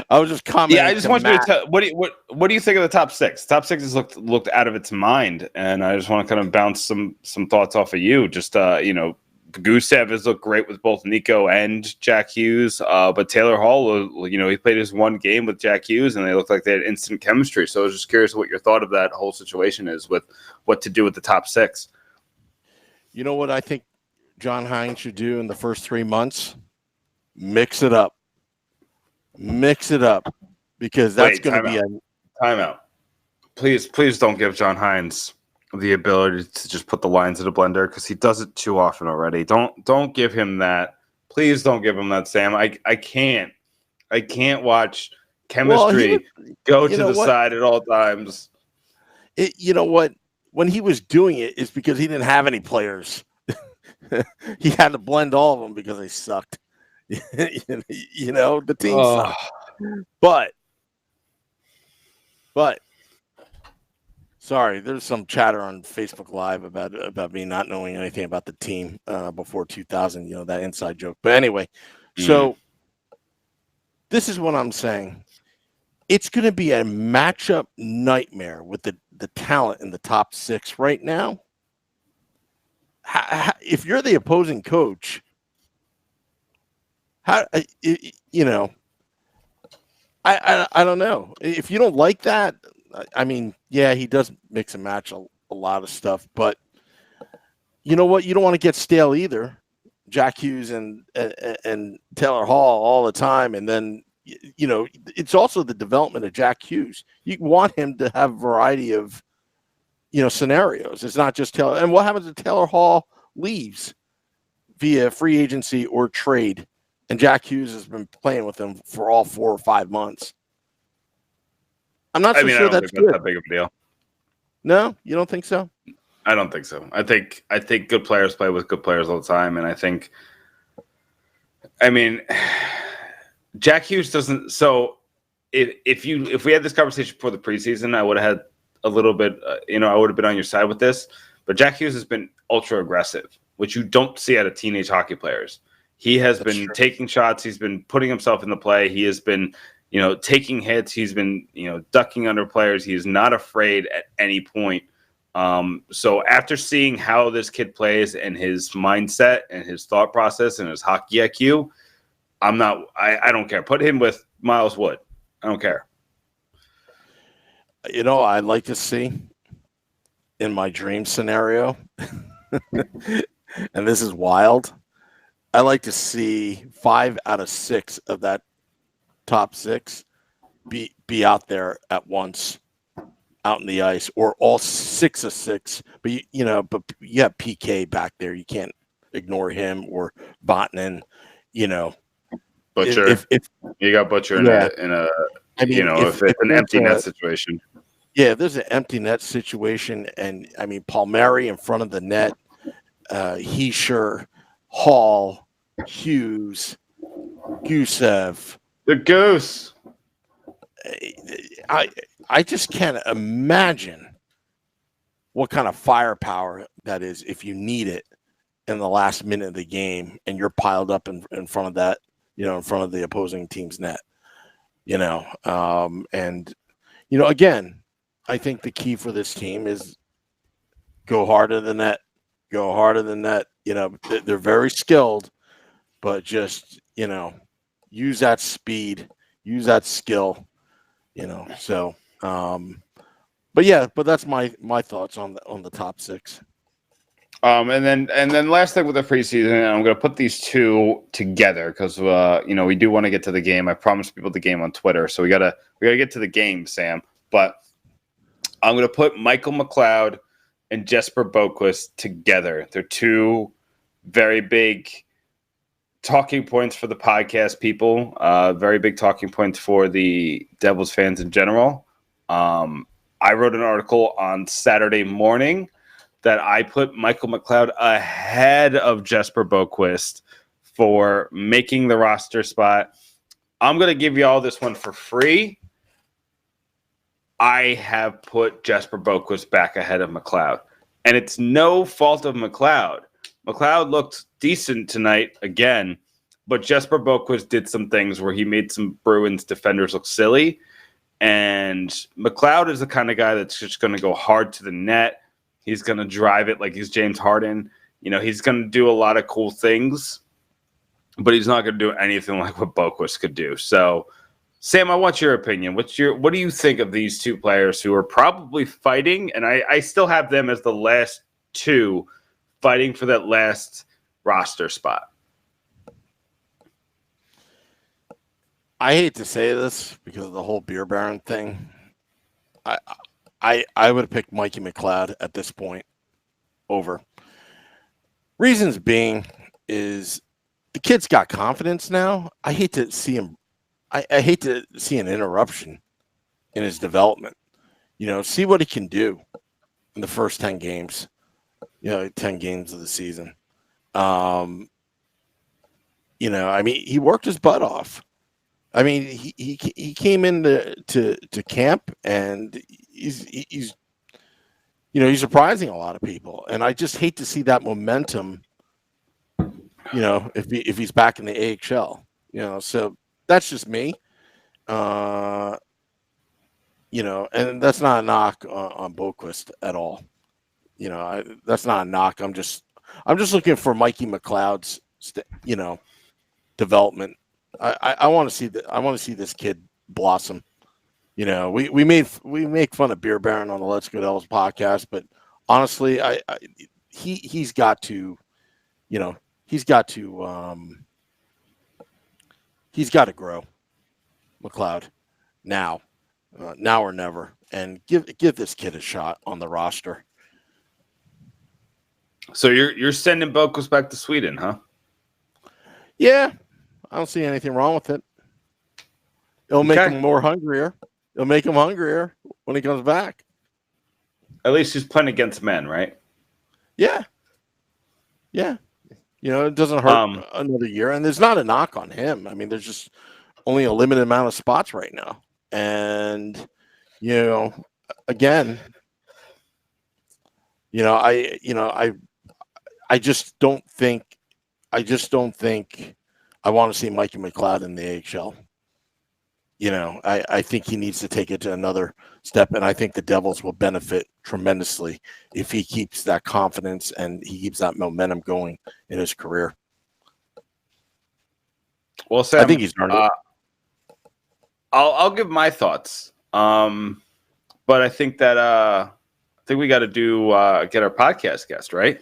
I was just commenting. Yeah, I just want you to tell. What do you think of the top 6? Top 6 has looked out of its mind, and I just want to kind of bounce some thoughts off of you. Just Gusev has looked great with both Nico and Jack Hughes, but Taylor Hall, he played his 1 game with Jack Hughes, and they looked like they had instant chemistry. So I was just curious what your thought of that whole situation is with what to do with the top 6. You know what I think John Hines should do in the first 3 months? Mix it up, because that's going to be a timeout. Please don't give John Hines the ability to just put the lines in a blender, because he does it too often already. Don't give him that. Please don't give him that, Sam. I can't watch chemistry go to the side at all times. You know what? When he was doing it, it's because he didn't have any players. He had to blend all of them because they sucked. The team sucked. But sorry, there's some chatter on Facebook Live about me not knowing anything about the team before 2000. That inside joke. But anyway, so this is what I'm saying. It's going to be a matchup nightmare with the talent in the top 6 right now. If you're the opposing coach, I don't know. If you don't like that, I mean, yeah, he does mix and match a lot of stuff, but you know what? You don't want to get stale either. Jack Hughes and Taylor Hall all the time, and then it's also the development of Jack Hughes. You want him to have a variety of scenarios. It's not just Taylor. And what happens if Taylor Hall leaves via free agency or trade, and Jack Hughes has been playing with him for all 4 or 5 months? I'm not so sure I don't that's think good. that big of a deal. No, you don't think so? I don't think so. I think good players play with good players all the time, and I mean, Jack Hughes doesn't. So if we had this conversation before the preseason, I would have had a little bit. I would have been on your side with this. But Jack Hughes has been ultra aggressive, which you don't see out of teenage hockey players. He has been taking shots. He's been putting himself in the play. He has been, taking hits. He's been, ducking under players. He is not afraid at any point. So after seeing how this kid plays and his mindset and his thought process and his hockey IQ, I don't care. Put him with Miles Wood. I don't care. I'd like to see in my dream scenario, and this is wild, I like to see 5 out of 6 of that top 6 be out there at once, out in the ice, or all 6 of 6. But but you have PK back there. You can't ignore him, or Vatanen. Butcher. If you got Butcher in a if it's an empty net situation. Yeah, if there's an empty net situation, and I mean Palmieri in front of the net, Heischer, Hall, Hughes, Gusev, the Goose. I just can't imagine what kind of firepower that is if you need it in the last minute of the game and you're piled up in front of that, in front of the opposing team's net. Again, I think the key for this team is go harder than that. Go harder than that. They're very skilled, but just, use that speed, use that skill, So, but that's my thoughts on the top 6. And then last thing with the preseason, and I'm going to put these two together because we do want to get to the game. I promised people the game on Twitter, so we gotta get to the game, Sam. But I'm going to put Michael McLeod and Jesper Boquist together. They're two very big talking points for the podcast people. Very big talking points for the Devils fans in general. I wrote an article on Saturday morning that I put Michael McLeod ahead of Jesper Boquist for making the roster spot. I'm going to give you all this one for free. I have put Jesper Boquist back ahead of McLeod. And it's no fault of McLeod. McLeod looked decent tonight again, but Jesper Boquist did some things where he made some Bruins defenders look silly. And McLeod is the kind of guy that's just going to go hard to the net. He's going to drive it like he's James Harden. He's going to do a lot of cool things, but he's not going to do anything like what Boquist could do. So, Sam, I want your opinion. What do you think of these two players who are probably fighting? And I still have them as the last two fighting for that last roster spot. I hate to say this because of the whole Beer Baron thing. I would have picked Mikey McLeod at this point over. Reasons being is the kid's got confidence now. I hate to see him. I hate to see an interruption in his development. See what he can do in the first 10 games. 10 games of the season. I mean, he worked his butt off. I mean, he came into to camp and he's surprising a lot of people, and I just hate to see that momentum. If he's back in the AHL, so that's just me. And that's not a knock on Boquist at all. That's not a knock. I'm just looking for Mikey McLeod's development. I want to see I want to see this kid blossom. we make fun of Beer Baron on the Let's Go Devils podcast, but honestly, he's got to, he's got to grow, McLeod, now or never, and give this kid a shot on the roster. So you're sending Bokus back to Sweden, huh? Yeah, I don't see anything wrong with it. It'll make him more hungrier. It'll make him hungrier when he comes back. At least he's playing against men, right? Yeah. It doesn't hurt another year, and there's not a knock on him. I mean, there's just only a limited amount of spots right now, and again, I just don't think I want to see Mikey McLeod in the AHL. I think he needs to take it to another step, and I think the Devils will benefit tremendously if he keeps that confidence and he keeps that momentum going in his career. Well, Sam, I think he's earned it. I'll give my thoughts, but I think that we got to get our podcast guest, right?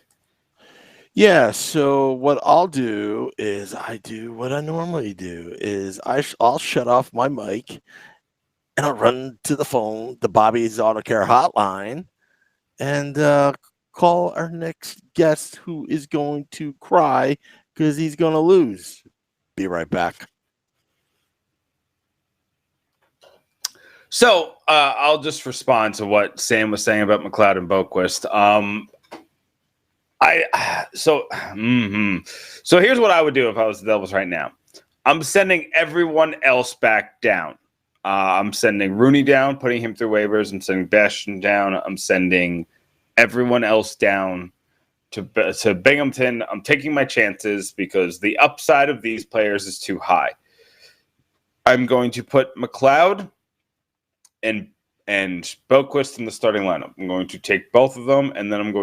Yeah, so what I'll do is I do what I normally do is I'll shut off my mic and I'll run to the phone, the Bobby's Auto Care hotline, and call our next guest who is going to cry because he's going to lose. Be right back. So I'll just respond to what Sam was saying about McLeod and Boquist. So here's what I would do if I was the Devils right now. I'm sending everyone else back down. I'm sending Rooney down, putting him through waivers. I'm sending Bastian down. I'm sending everyone else down to Binghamton. I'm taking my chances because the upside of these players is too high. I'm going to put McLeod and Boquist in the starting lineup. I'm going to take both of them, and then I'm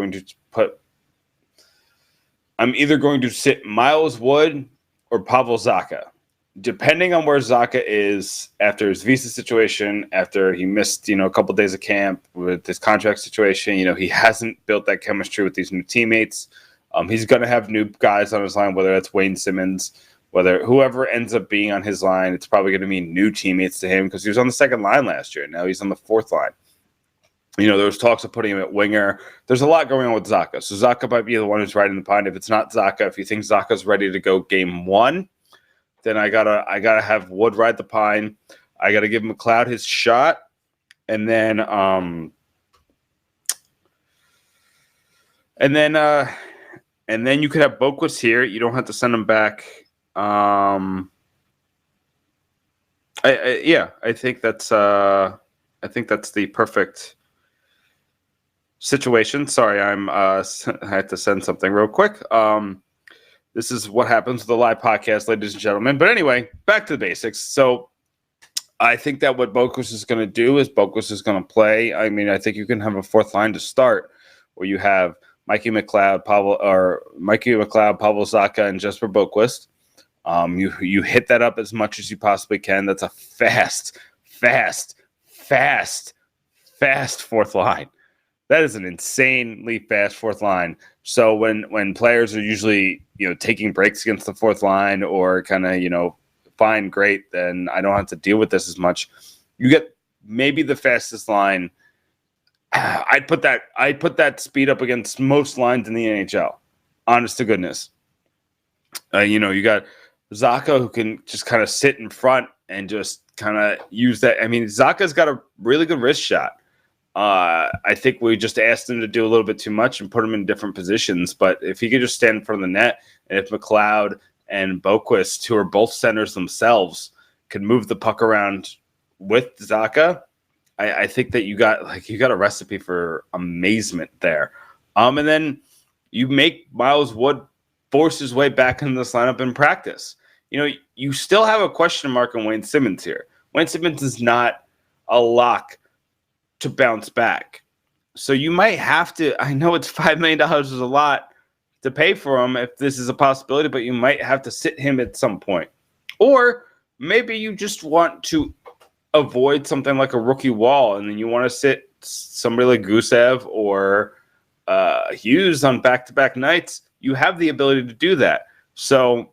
either going to sit Miles Wood or Pavel Zacha, depending on where Zacha is after his visa situation, after he missed, a couple of days of camp with his contract situation. He hasn't built that chemistry with these new teammates. He's going to have new guys on his line, whether that's Wayne Simmons, whether whoever ends up being on his line, it's probably going to mean new teammates to him because he was on the second line last year. Now he's on the fourth line. There was talks of putting him at winger. There's a lot going on with Zacha. So Zacha might be the one who's riding the pine. If it's not Zacha, if you think Zacha's ready to go game one, then I gotta have Wood ride the pine. I gotta give McLeod his shot. And then you could have Boquist here. You don't have to send him back. I think that's the perfect situation. Sorry, I had to send something real quick. This is what happens with the live podcast, ladies and gentlemen. But anyway, back to the basics. So I think that what Boquist is going to do is Boquist is going to play. I mean, I think you can have a fourth line to start where you have Mikey McLeod, Pavel Zacha, and Jesper Boquist. You hit that up as much as you possibly can. That's a fast fourth line. That is an insanely fast fourth line. So when players are usually, taking breaks against the fourth line or kind of, fine, great, then I don't have to deal with this as much. You get maybe the fastest line. I'd put that speed up against most lines in the NHL. Honest to goodness. You got Zacha who can just kind of sit in front and just kind of use that. I mean, Zacha's got a really good wrist shot. I think we just asked him to do a little bit too much and put him in different positions. But if he could just stand in front of the net, and if McLeod and Boquist, who are both centers themselves, could move the puck around with Zacha, I think that you got a recipe for amazement there. And then you make Miles Wood force his way back into this lineup in practice. You still have a question mark on Wayne Simmons here. Wayne Simmons is not a lock to bounce back. So you might have to, I know it's $5 million is a lot to pay for him if this is a possibility, but you might have to sit him at some point. Or maybe you just want to avoid something like a rookie wall, and then you want to sit somebody like Gusev or Hughes on back-to-back nights, you have the ability to do that. So,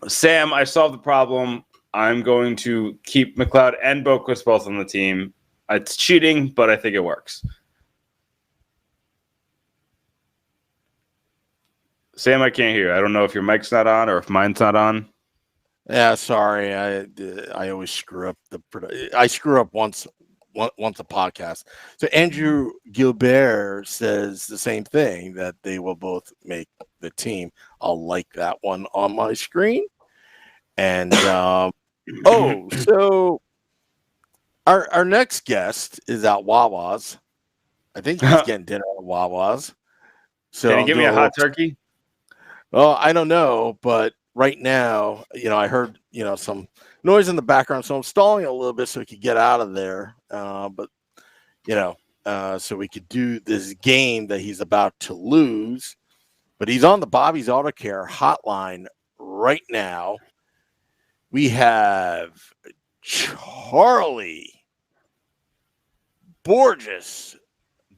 Sam, I solved the problem. I'm going to keep McLeod and Boquist both on the team. It's cheating, but I think it works. Sam, I can't hear you. I don't know if your mic's not on or if mine's not on. Yeah, sorry. I always screw up I screw up once a podcast. So Andrew Gilbert says the same thing, that they will both make the team. I'll like that one on my screen. And so our next guest is at Wawa's. I think he's getting dinner at Wawa's. So can you give me a hot turkey? Well, I don't know, but right now, I heard, some noise in the background, so I'm stalling a little bit so we could get out of there. But so we could do this game that he's about to lose. But he's on the Bobby's Auto Care hotline right now. We have Charlie Borges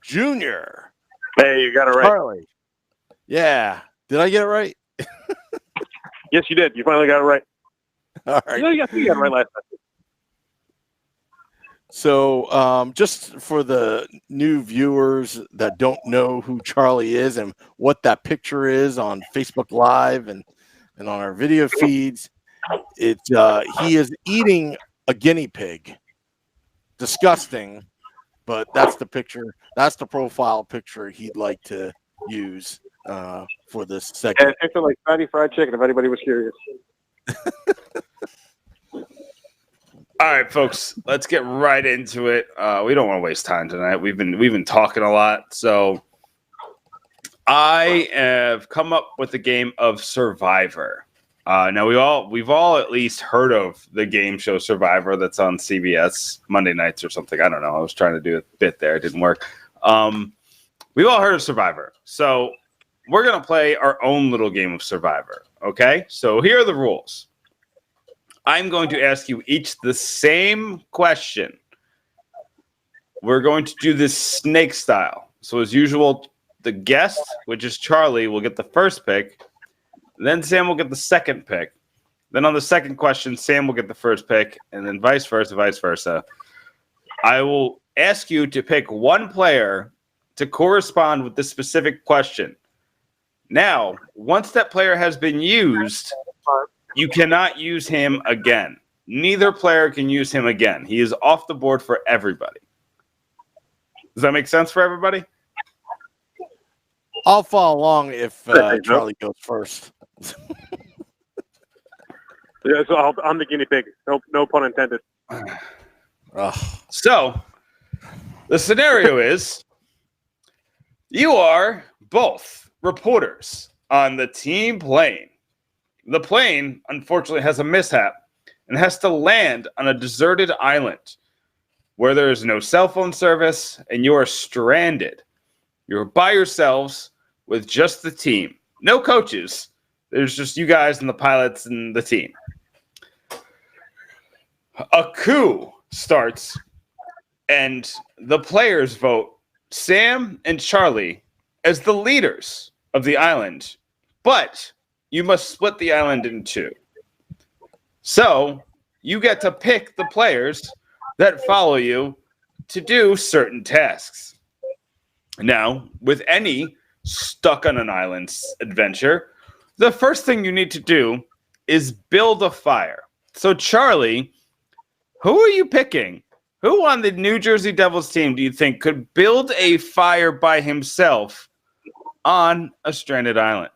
Jr. Hey, you got it right. Charlie. Yeah. Did I get it right? Yes, you did. You finally got it right. All right. You got it right last time. So just for the new viewers that don't know who Charlie is and what that picture is on Facebook Live and on our video feeds, he is eating a guinea pig. Disgusting, but that's the picture. That's the profile picture he'd like to use for this segment. And it tasted like fatty fried chicken, if anybody was curious. All right, folks, let's get right into it. We don't want to waste time tonight. We've been talking a lot, so I have come up with the game of Survivor. Now we've all at least heard of the game show Survivor that's on CBS Monday nights or something. I don't know. I was trying to do a bit there. It didn't work. We've all heard of Survivor. So we're going to play our own little game of Survivor. Okay? So here are the rules. I'm going to ask you each the same question. We're going to do this snake style. So as usual, the guest, which is Charlie, will get the first pick. Then Sam will get the second pick. Then on the second question, Sam will get the first pick, and then vice versa. I will ask you to pick one player to correspond with this specific question. Now, once that player has been used, you cannot use him again. Neither player can use him again. He is off the board for everybody. Does that make sense for everybody? I'll follow along if Charlie goes first. Yeah, so I'm the guinea pig. No pun intended. So, the scenario is you are both reporters on the team plane. The plane, unfortunately, has a mishap and has to land on a deserted island where there is no cell phone service and you are stranded. You're by yourselves with just the team. No coaches. There's just you guys and the pilots and the team. A coup starts and the players vote Sam and Charlie as the leaders of the island, but you must split the island in two. So you get to pick the players that follow you to do certain tasks. Now, with any stuck on an island adventure, the first thing you need to do is build a fire. So, Charlie, who are you picking? Who on the New Jersey Devils team do you think could build a fire by himself on a stranded island?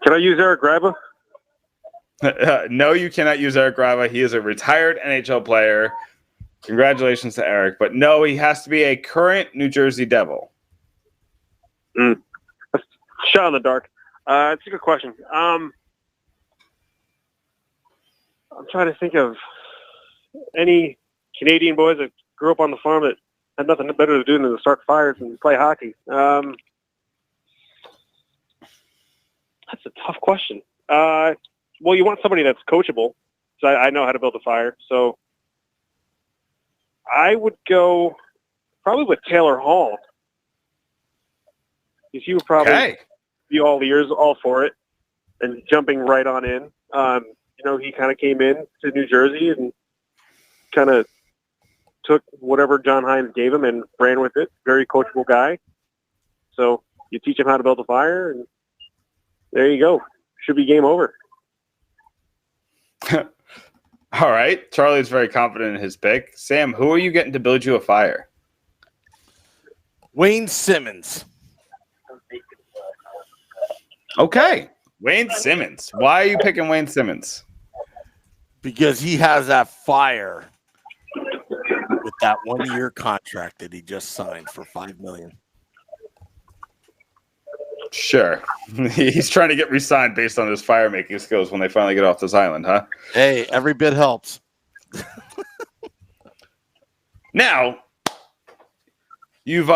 Can I use Eric Graba? No, you cannot use Eric Graba. He is a retired NHL player. Congratulations to Eric. But no, he has to be a current New Jersey Devil. Shot in the dark. It's a good question. I'm trying to think of any Canadian boys that grew up on the farm that had nothing better to do than to start fires and play hockey. That's a tough question. Well, you want somebody that's coachable. So I know how to build a fire. So I would go probably with Taylor Hall. Because he would probably be all ears, all for it, and jumping right on in. He kind of came in to New Jersey and kind of took whatever John Hines gave him and ran with it. Very coachable guy. So you teach him how to build a fire, and there you go. Should be game over. All right. Charlie's very confident in his pick. Sam, who are you getting to build you a fire? Wayne Simmons. Okay. Wayne Simmons. Why are you picking Wayne Simmons? Because he has that fire with that 1-year contract that he just signed for $5 million. Sure. He's trying to get re-signed based on his fire-making skills when they finally get off this island, huh? Hey, every bit helps. Now, you've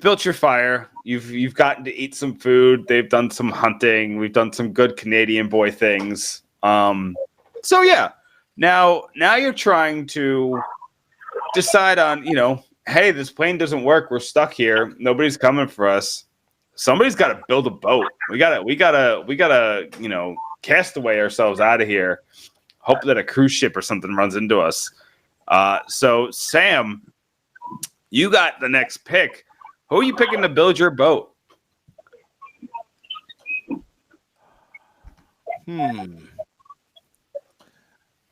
built your fire. You've gotten to eat some food. They've done some hunting. We've done some good Canadian boy things. So yeah. Now you're trying to decide on, hey, this plane doesn't work. We're stuck here. Nobody's coming for us. Somebody's got to build a boat. We gotta, cast away ourselves out of here. Hope that a cruise ship or something runs into us. So Sam, you got the next pick. Who are you picking to build your boat?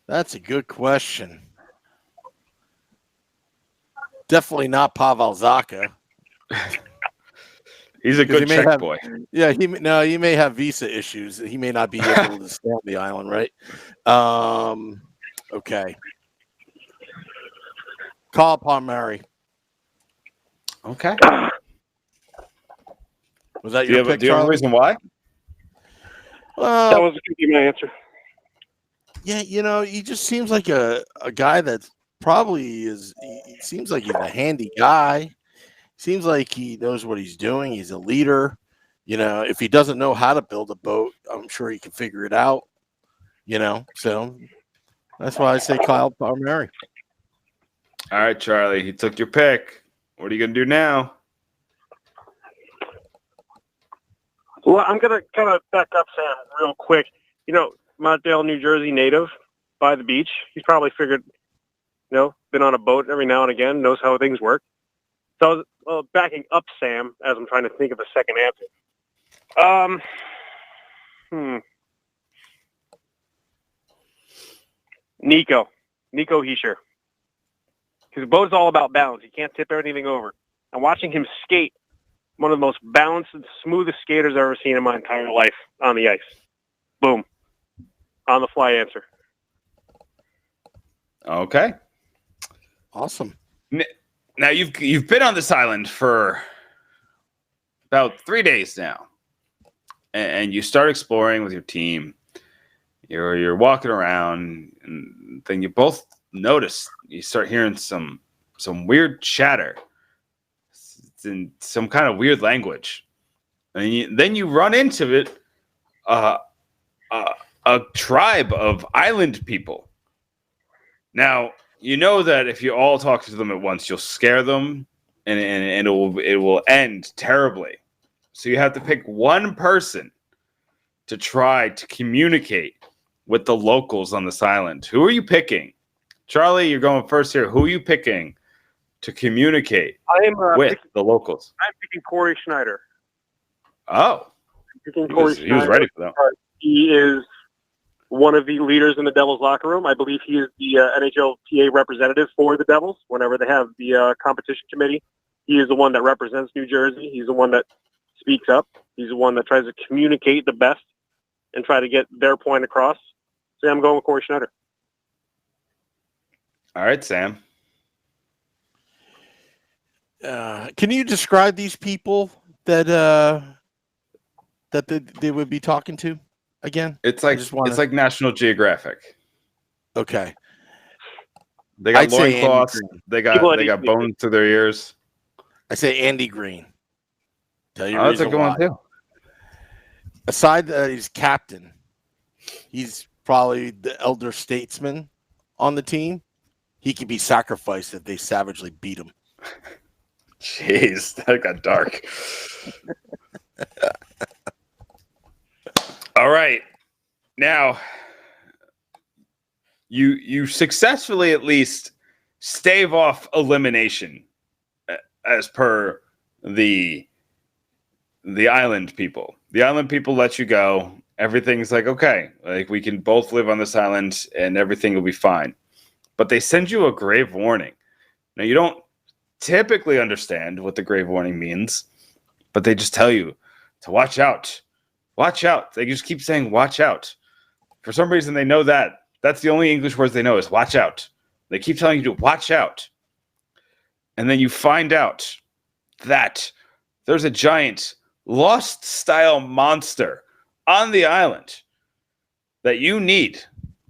That's a good question. Definitely not Pavel Zacha. He's a good check boy. Yeah, he may have visa issues. He may not be able to stay on the island, right? Okay. Kyle Palmieri. Okay. Was that your pick, do you have a reason why? That was going to be my answer. Yeah, he just seems like a guy that probably is. He seems like he's a handy guy. Seems like he knows what he's doing. He's a leader. If he doesn't know how to build a boat, I'm sure he can figure it out. So that's why I say Kyle Palmieri. All right, Charlie, he took your pick. What are you going to do now? Well, I'm going to kind of back up Sam real quick. Montdale, New Jersey native by the beach. He's probably figured, been on a boat every now and again, knows how things work. So backing up Sam as I'm trying to think of a second answer. Nico Heischer. Because the boat is all about balance. You can't tip anything over. And watching him skate, one of the most balanced and smoothest skaters I've ever seen in my entire life on the ice. Boom. On the fly answer. Okay. Awesome. Now you've been on this island for about 3 days now, and you start exploring with your team. You're walking around, and then you both notice you start hearing some weird chatter. It's in some kind of weird language, and then you run into it. A tribe of island people. Now, you know that if you all talk to them at once, you'll scare them, and it will end terribly. So you have to pick one person to try to communicate with the locals on this island. Who are you picking? Charlie, you're going first here. Who are you picking to communicate with the locals? I'm picking Corey Schneider. Oh. He was ready for that. He is one of the leaders in the Devils locker room. I believe he is the NHLPA representative for the Devils whenever they have the competition committee. He is the one that represents New Jersey. He's the one that speaks up. He's the one that tries to communicate the best and try to get their point across. So I'm going with Corey Schneider. All right, Sam. Can you describe these people that they would be talking to again? It's like National Geographic. Okay. They got loincloths. They got bones to their ears. I say Andy Green. Tell you that's a good one too. Aside that he's captain, he's probably the elder statesman on the team. He could be sacrificed if they savagely beat him. Jeez, that got dark. All right. Now, you successfully at least stave off elimination as per the island people. The island people let you go. Everything's like, okay, like we can both live on this island and everything will be fine. But they send you a grave warning. Now, you don't typically understand what the grave warning means, but they just tell you to watch out. Watch out. They just keep saying, watch out. For some reason, they know that. That's the only English words they know is watch out. They keep telling you to watch out. And then you find out that there's a giant Lost-style monster on the island that you need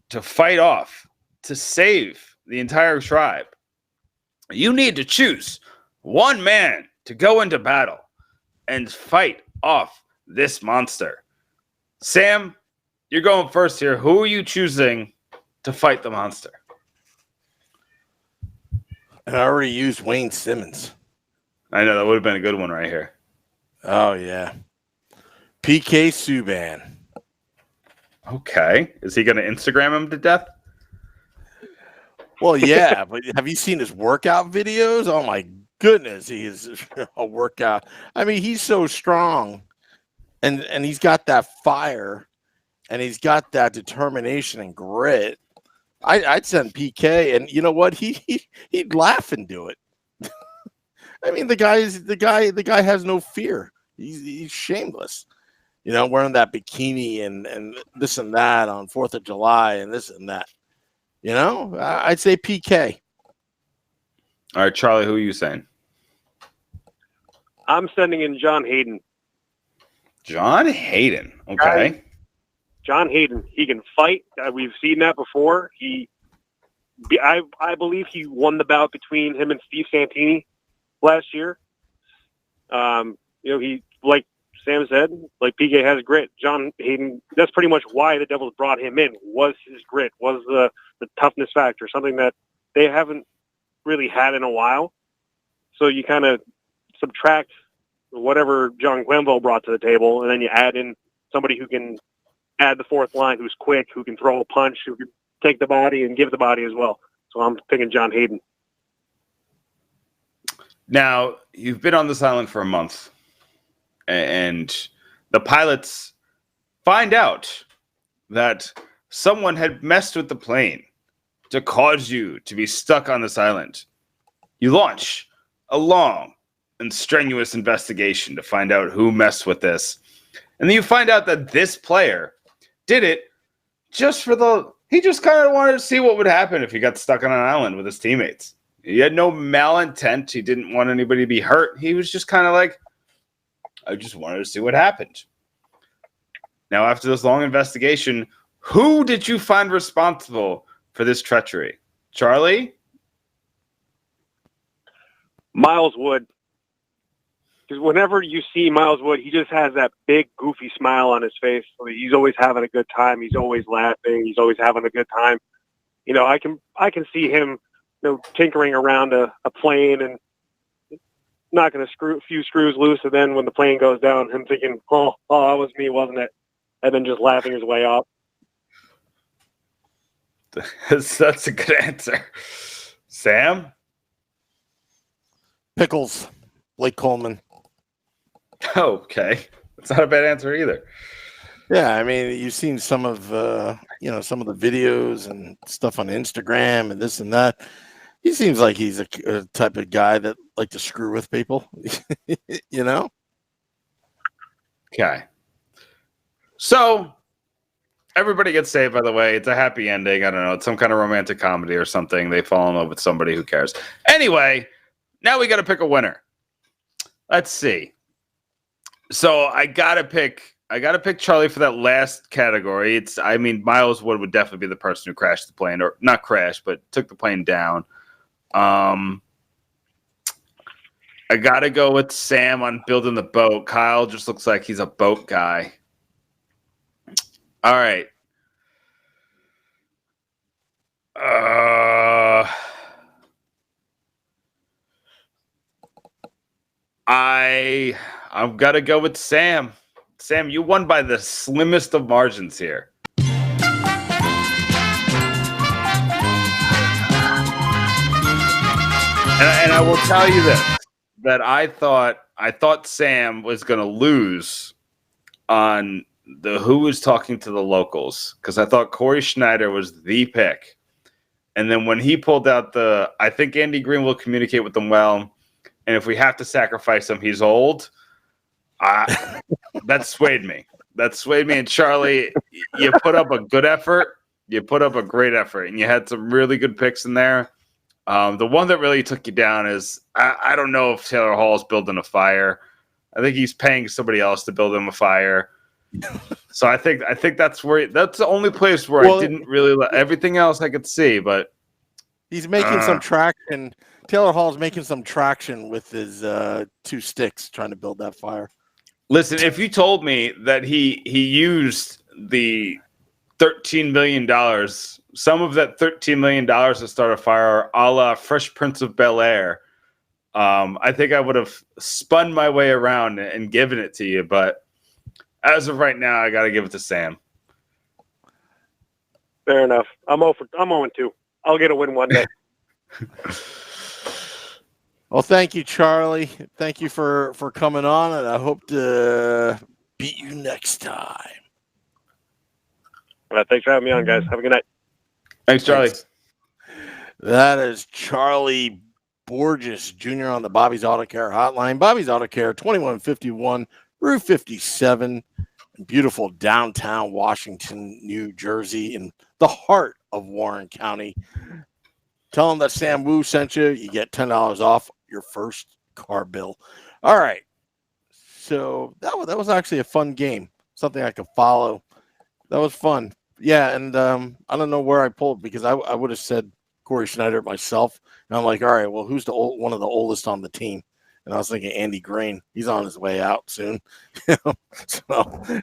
to fight off to save the entire tribe. You need to choose one man to go into battle and fight off this monster. Sam, you're going first here. Who are you choosing to fight the monster? And I already used Wayne Simmons. I know that would have been a good one right here. Oh, yeah. PK Subban. Okay. Is he going to Instagram him to death? Well, yeah, but have you seen his workout videos? Oh, my goodness. He is a workout. I mean, he's so strong, and he's got that fire, and he's got that determination and grit. I'd send PK, and you know what? He'd laugh and do it. I mean, the guy has no fear. He's shameless. You know, wearing that bikini and this and that on 4th of July and this and that. You know, I'd say PK. All right, Charlie, who are you saying? I'm sending in John Hayden. John Hayden. Okay. John Hayden. He can fight. We've seen that before. I believe he won the bout between him and Steve Santini last year. You know, he, like Sam said, like PK has grit. John Hayden, that's pretty much why the Devils brought him in, was his grit, was the toughness factor, something that they haven't really had in a while. So you kind of subtract whatever John Glenville brought to the table, and then you add in somebody who can add the fourth line, who's quick, who can throw a punch, who can take the body and give the body as well. So I'm picking John Hayden. Now, you've been on this island for a month, and the pilots find out that someone had messed with the plane to cause you to be stuck on this island. You launch a long and strenuous investigation to find out who messed with this. And then you find out that this player did it just he just kind of wanted to see what would happen if he got stuck on an island with his teammates. He had no malintent. He didn't want anybody to be hurt. He was just kind of like, I just wanted to see what happened. Now, after this long investigation, who did you find responsible for this treachery? Charlie? Miles Wood. Because whenever you see Miles Wood, he just has that big, goofy smile on his face. He's always having a good time. He's always laughing. He's always having a good time. You know, I can see him, you know, tinkering around a plane and knocking a few screws loose, and then when the plane goes down, him thinking, "Oh, that was me, wasn't it?" And then just laughing his way off. That's a good answer. Sam? Pickles. Blake Coleman. Okay. That's not a bad answer either. Yeah, I mean, you've seen some of some of the videos and stuff on Instagram and this and that. He seems like he's a type of guy that like to screw with people, you know? Okay. So everybody gets saved, by the way. It's a happy ending. I don't know. It's some kind of romantic comedy or something. They fall in love with somebody. Who cares? Anyway, now we got to pick a winner. Let's see. So I gotta pick Charlie for that last category. Miles Wood would definitely be the person who crashed the plane, or not crashed, but took the plane down. I gotta go with Sam on building the boat. Kyle just looks like he's a boat guy. All right. I've got to go with Sam. Sam, you won by the slimmest of margins here. And I will tell you this, that I thought Sam was going to lose on the who was talking to the locals, because I thought Corey Schneider was the pick. And then when he pulled out I think Andy Green will communicate with them well. And if we have to sacrifice him, he's old. That swayed me. And Charlie, you put up a good effort. You put up a great effort, and you had some really good picks in there. The one that really took you down is I don't know if Taylor Hall's building a fire. I think he's paying somebody else to build him a fire. So I think that's the only place where I didn't really everything else I could see, but he's making some traction. Taylor Hall's making some traction with his 2 sticks trying to build that fire. Listen, if you told me that he used the $13 million, some of that $13 million to start a fire, a la Fresh Prince of Bel-Air, I think I would have spun my way around and given it to you. But as of right now, I got to give it to Sam. Fair enough. I'm 0-2. I'll get a win one day. Well, thank you, Charlie. Thank you for coming on, and I hope to beat you next time. Thanks for having me on, guys. Have a good night. Thanks, Charlie. Thanks. That is Charlie Borges Jr. on the Bobby's Auto Care hotline. Bobby's Auto Care, 2151 Route 57, in beautiful downtown Washington, New Jersey, in the heart of Warren County. Tell them that Sam Woo sent you. You get $10 off your first car bill. All right. So that was actually a fun game. Something I could follow. That was fun. Yeah, and I don't know where I pulled, because I would have said Corey Schneider myself. And I'm like, all right, well, who's one of the oldest on the team? And I was thinking Andy Green. He's on his way out soon. And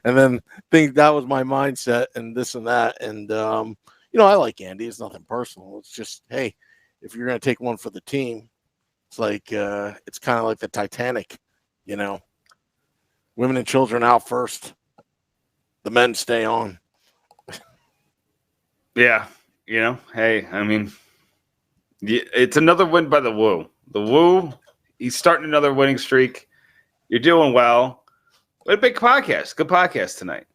then that was my mindset, and this and that. And I like Andy. It's nothing personal. It's just, hey, if you're going to take one for the team, it's like it's kind of like the Titanic, women and children out first. The men stay on. Yeah, hey, I mean, it's another win by the Woo. The Woo, he's starting another winning streak. You're doing well. What a big podcast. Good podcast tonight.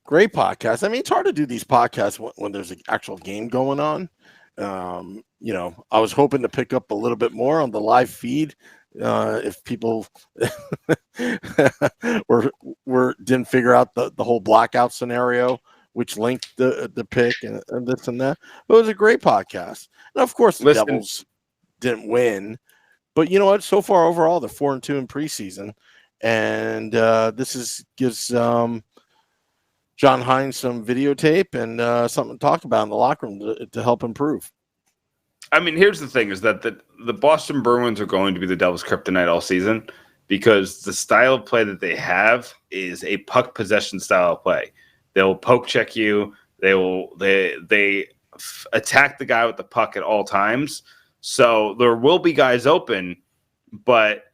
Great podcast. I mean, it's hard to do these podcasts when there's an actual game going on. I was hoping to pick up a little bit more on the live feed. If people didn't figure out the whole blackout scenario, which linked the pick and this and that. But it was a great podcast. And of course, the Devils didn't win. But you know what? So far, overall, they're 4-2 in preseason. And this gives John Hines some videotape and something to talk about in the locker room to help improve. I mean, here's the thing, is that the Boston Bruins are going to be the Devils' kryptonite all season, because the style of play that they have is a puck possession style of play. They'll poke check you. They attack the guy with the puck at all times. So there will be guys open, but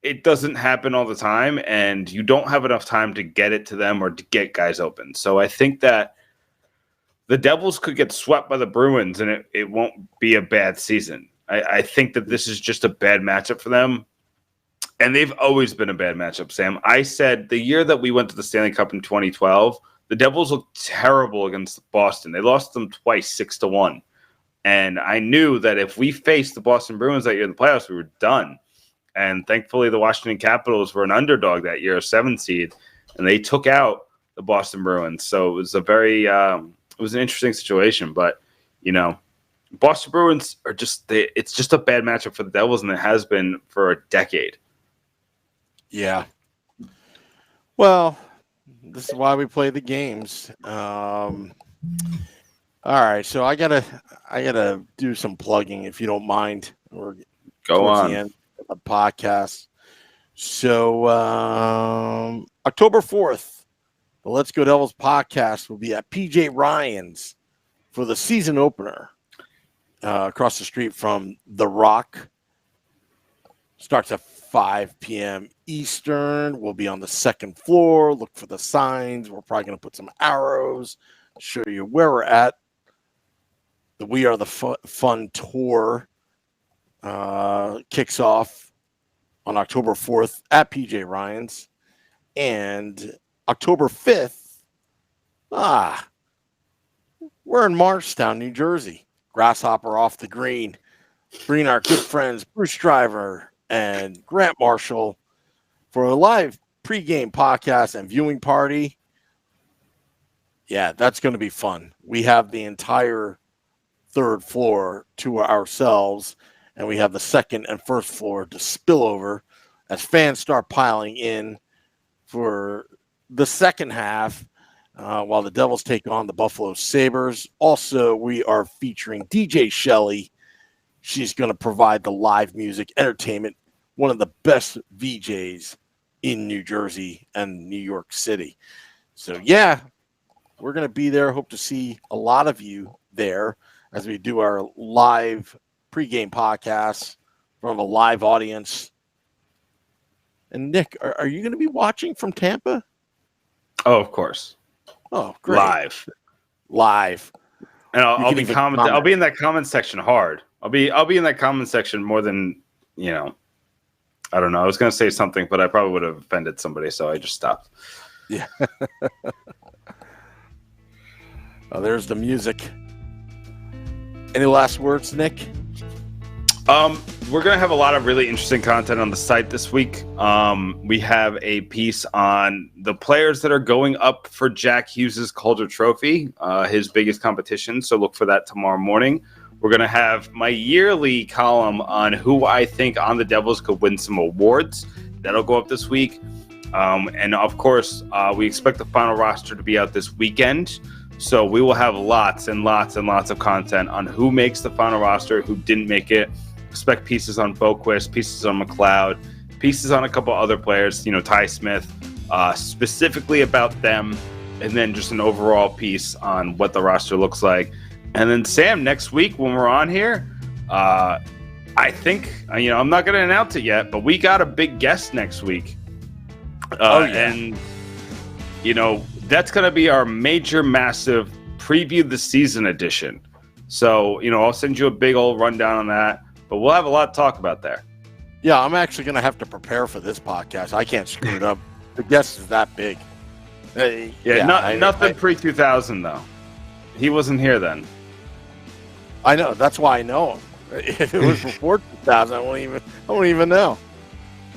it doesn't happen all the time, and you don't have enough time to get it to them or to get guys open. So I think that the Devils could get swept by the Bruins, and it won't be a bad season. I think that this is just a bad matchup for them, and they've always been a bad matchup, Sam. I said the year that we went to the Stanley Cup in 2012, the Devils looked terrible against Boston. They lost them twice, 6-1. And I knew that if we faced the Boston Bruins that year in the playoffs, we were done. And thankfully, the Washington Capitals were an underdog that year, a 7 seed, and they took out the Boston Bruins. So it was it was an interesting situation. But, Boston Bruins are it's just a bad matchup for the Devils, and it has been for a decade. Yeah. Well, this is why we play the games. All right, so I gotta do some plugging, if you don't mind. Or go on. The end of the podcast. So October 4th, the Let's Go Devils podcast will be at PJ Ryan's for the season opener across the street from The Rock. Starts at 5 p.m. Eastern. We'll be on the second floor. Look for the signs. We're probably going to put some arrows, show you where we're at. The We Are the Fun tour kicks off on October 4th at PJ Ryan's. And October 5th, we're in Marshtown, New Jersey. Grasshopper Off the Green. Bringing our good friends Bruce Driver and Grant Marshall for a live pregame podcast and viewing party. Yeah, that's going to be fun. We have the entire third floor to ourselves, and we have the second and first floor to spill over as fans start piling in for the second half while the Devils take on the Buffalo Sabres. Also, we are featuring DJ Shelley. She's going to provide the live music entertainment, one of the best VJs in New Jersey and New York City. So, yeah, we're going to be there. Hope to see a lot of you there as we do our live pregame podcast from a live audience. And Nick, are you going to be watching from Tampa? Oh, of course. Oh, great. Live. And I'll be commenting. I'll be in that comment section hard. I'll be in that comment section more than, I don't know. I was going to say something, but I probably would have offended somebody, so I just stopped. Yeah. Oh, there's the music. Any last words, Nick? We're going to have a lot of really interesting content on the site this week. We have a piece on the players that are going up for Jack Hughes' Calder Trophy, his biggest competition. So look for that tomorrow morning. We're going to have my yearly column on who I think on the Devils could win some awards. That'll go up this week. And of course, we expect the final roster to be out this weekend. So we will have lots and lots and lots of content on who makes the final roster, who didn't make it. Expect pieces on Boquist, pieces on McLeod, pieces on a couple other players, Ty Smith, specifically about them, and then just an overall piece on what the roster looks like. And then Sam, next week when we're on here, I think, I'm not going to announce it yet, but we got a big guest next week. And, that's going to be our major, massive preview the season edition. So, I'll send you a big old rundown on that. But we'll have a lot to talk about there. Yeah, I'm actually going to have to prepare for this podcast. I can't screw it up. The guest is that big. Nothing pre-2000, though. He wasn't here then. I know. That's why I know him. If it was before 2000, I won't even know.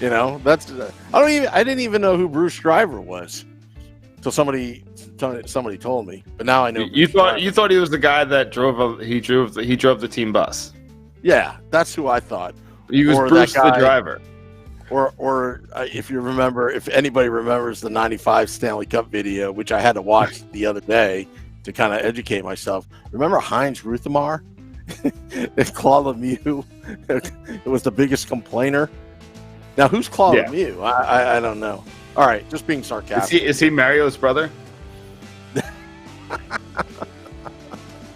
I didn't even know who Bruce Driver was until somebody told me. But now I know. You thought he was the guy that drove the team bus. Yeah, that's who I thought. He was Bruce the driver. Or if you remember, if anybody remembers the 95 Stanley Cup video, which I had to watch the other day to kind of educate myself. Remember Heinz Ruthermar? Claude Lemieux it was the biggest complainer. Now, who's Claude Lemieux? I don't know. All right, just being sarcastic. Is he Mario's brother?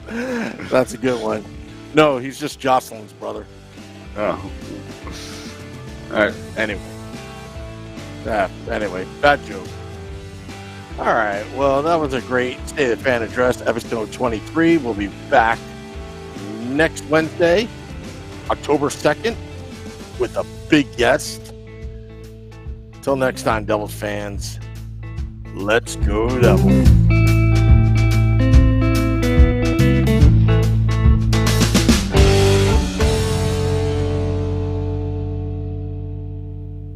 That's a good one. No, he's just Jocelyn's brother. Oh. All right. Anyway, bad joke. All right. Well, that was a great State of the Fan Address, episode 23. We'll be back next Wednesday, October 2nd, with a big guest. Till next time, Devils fans, let's go Devils.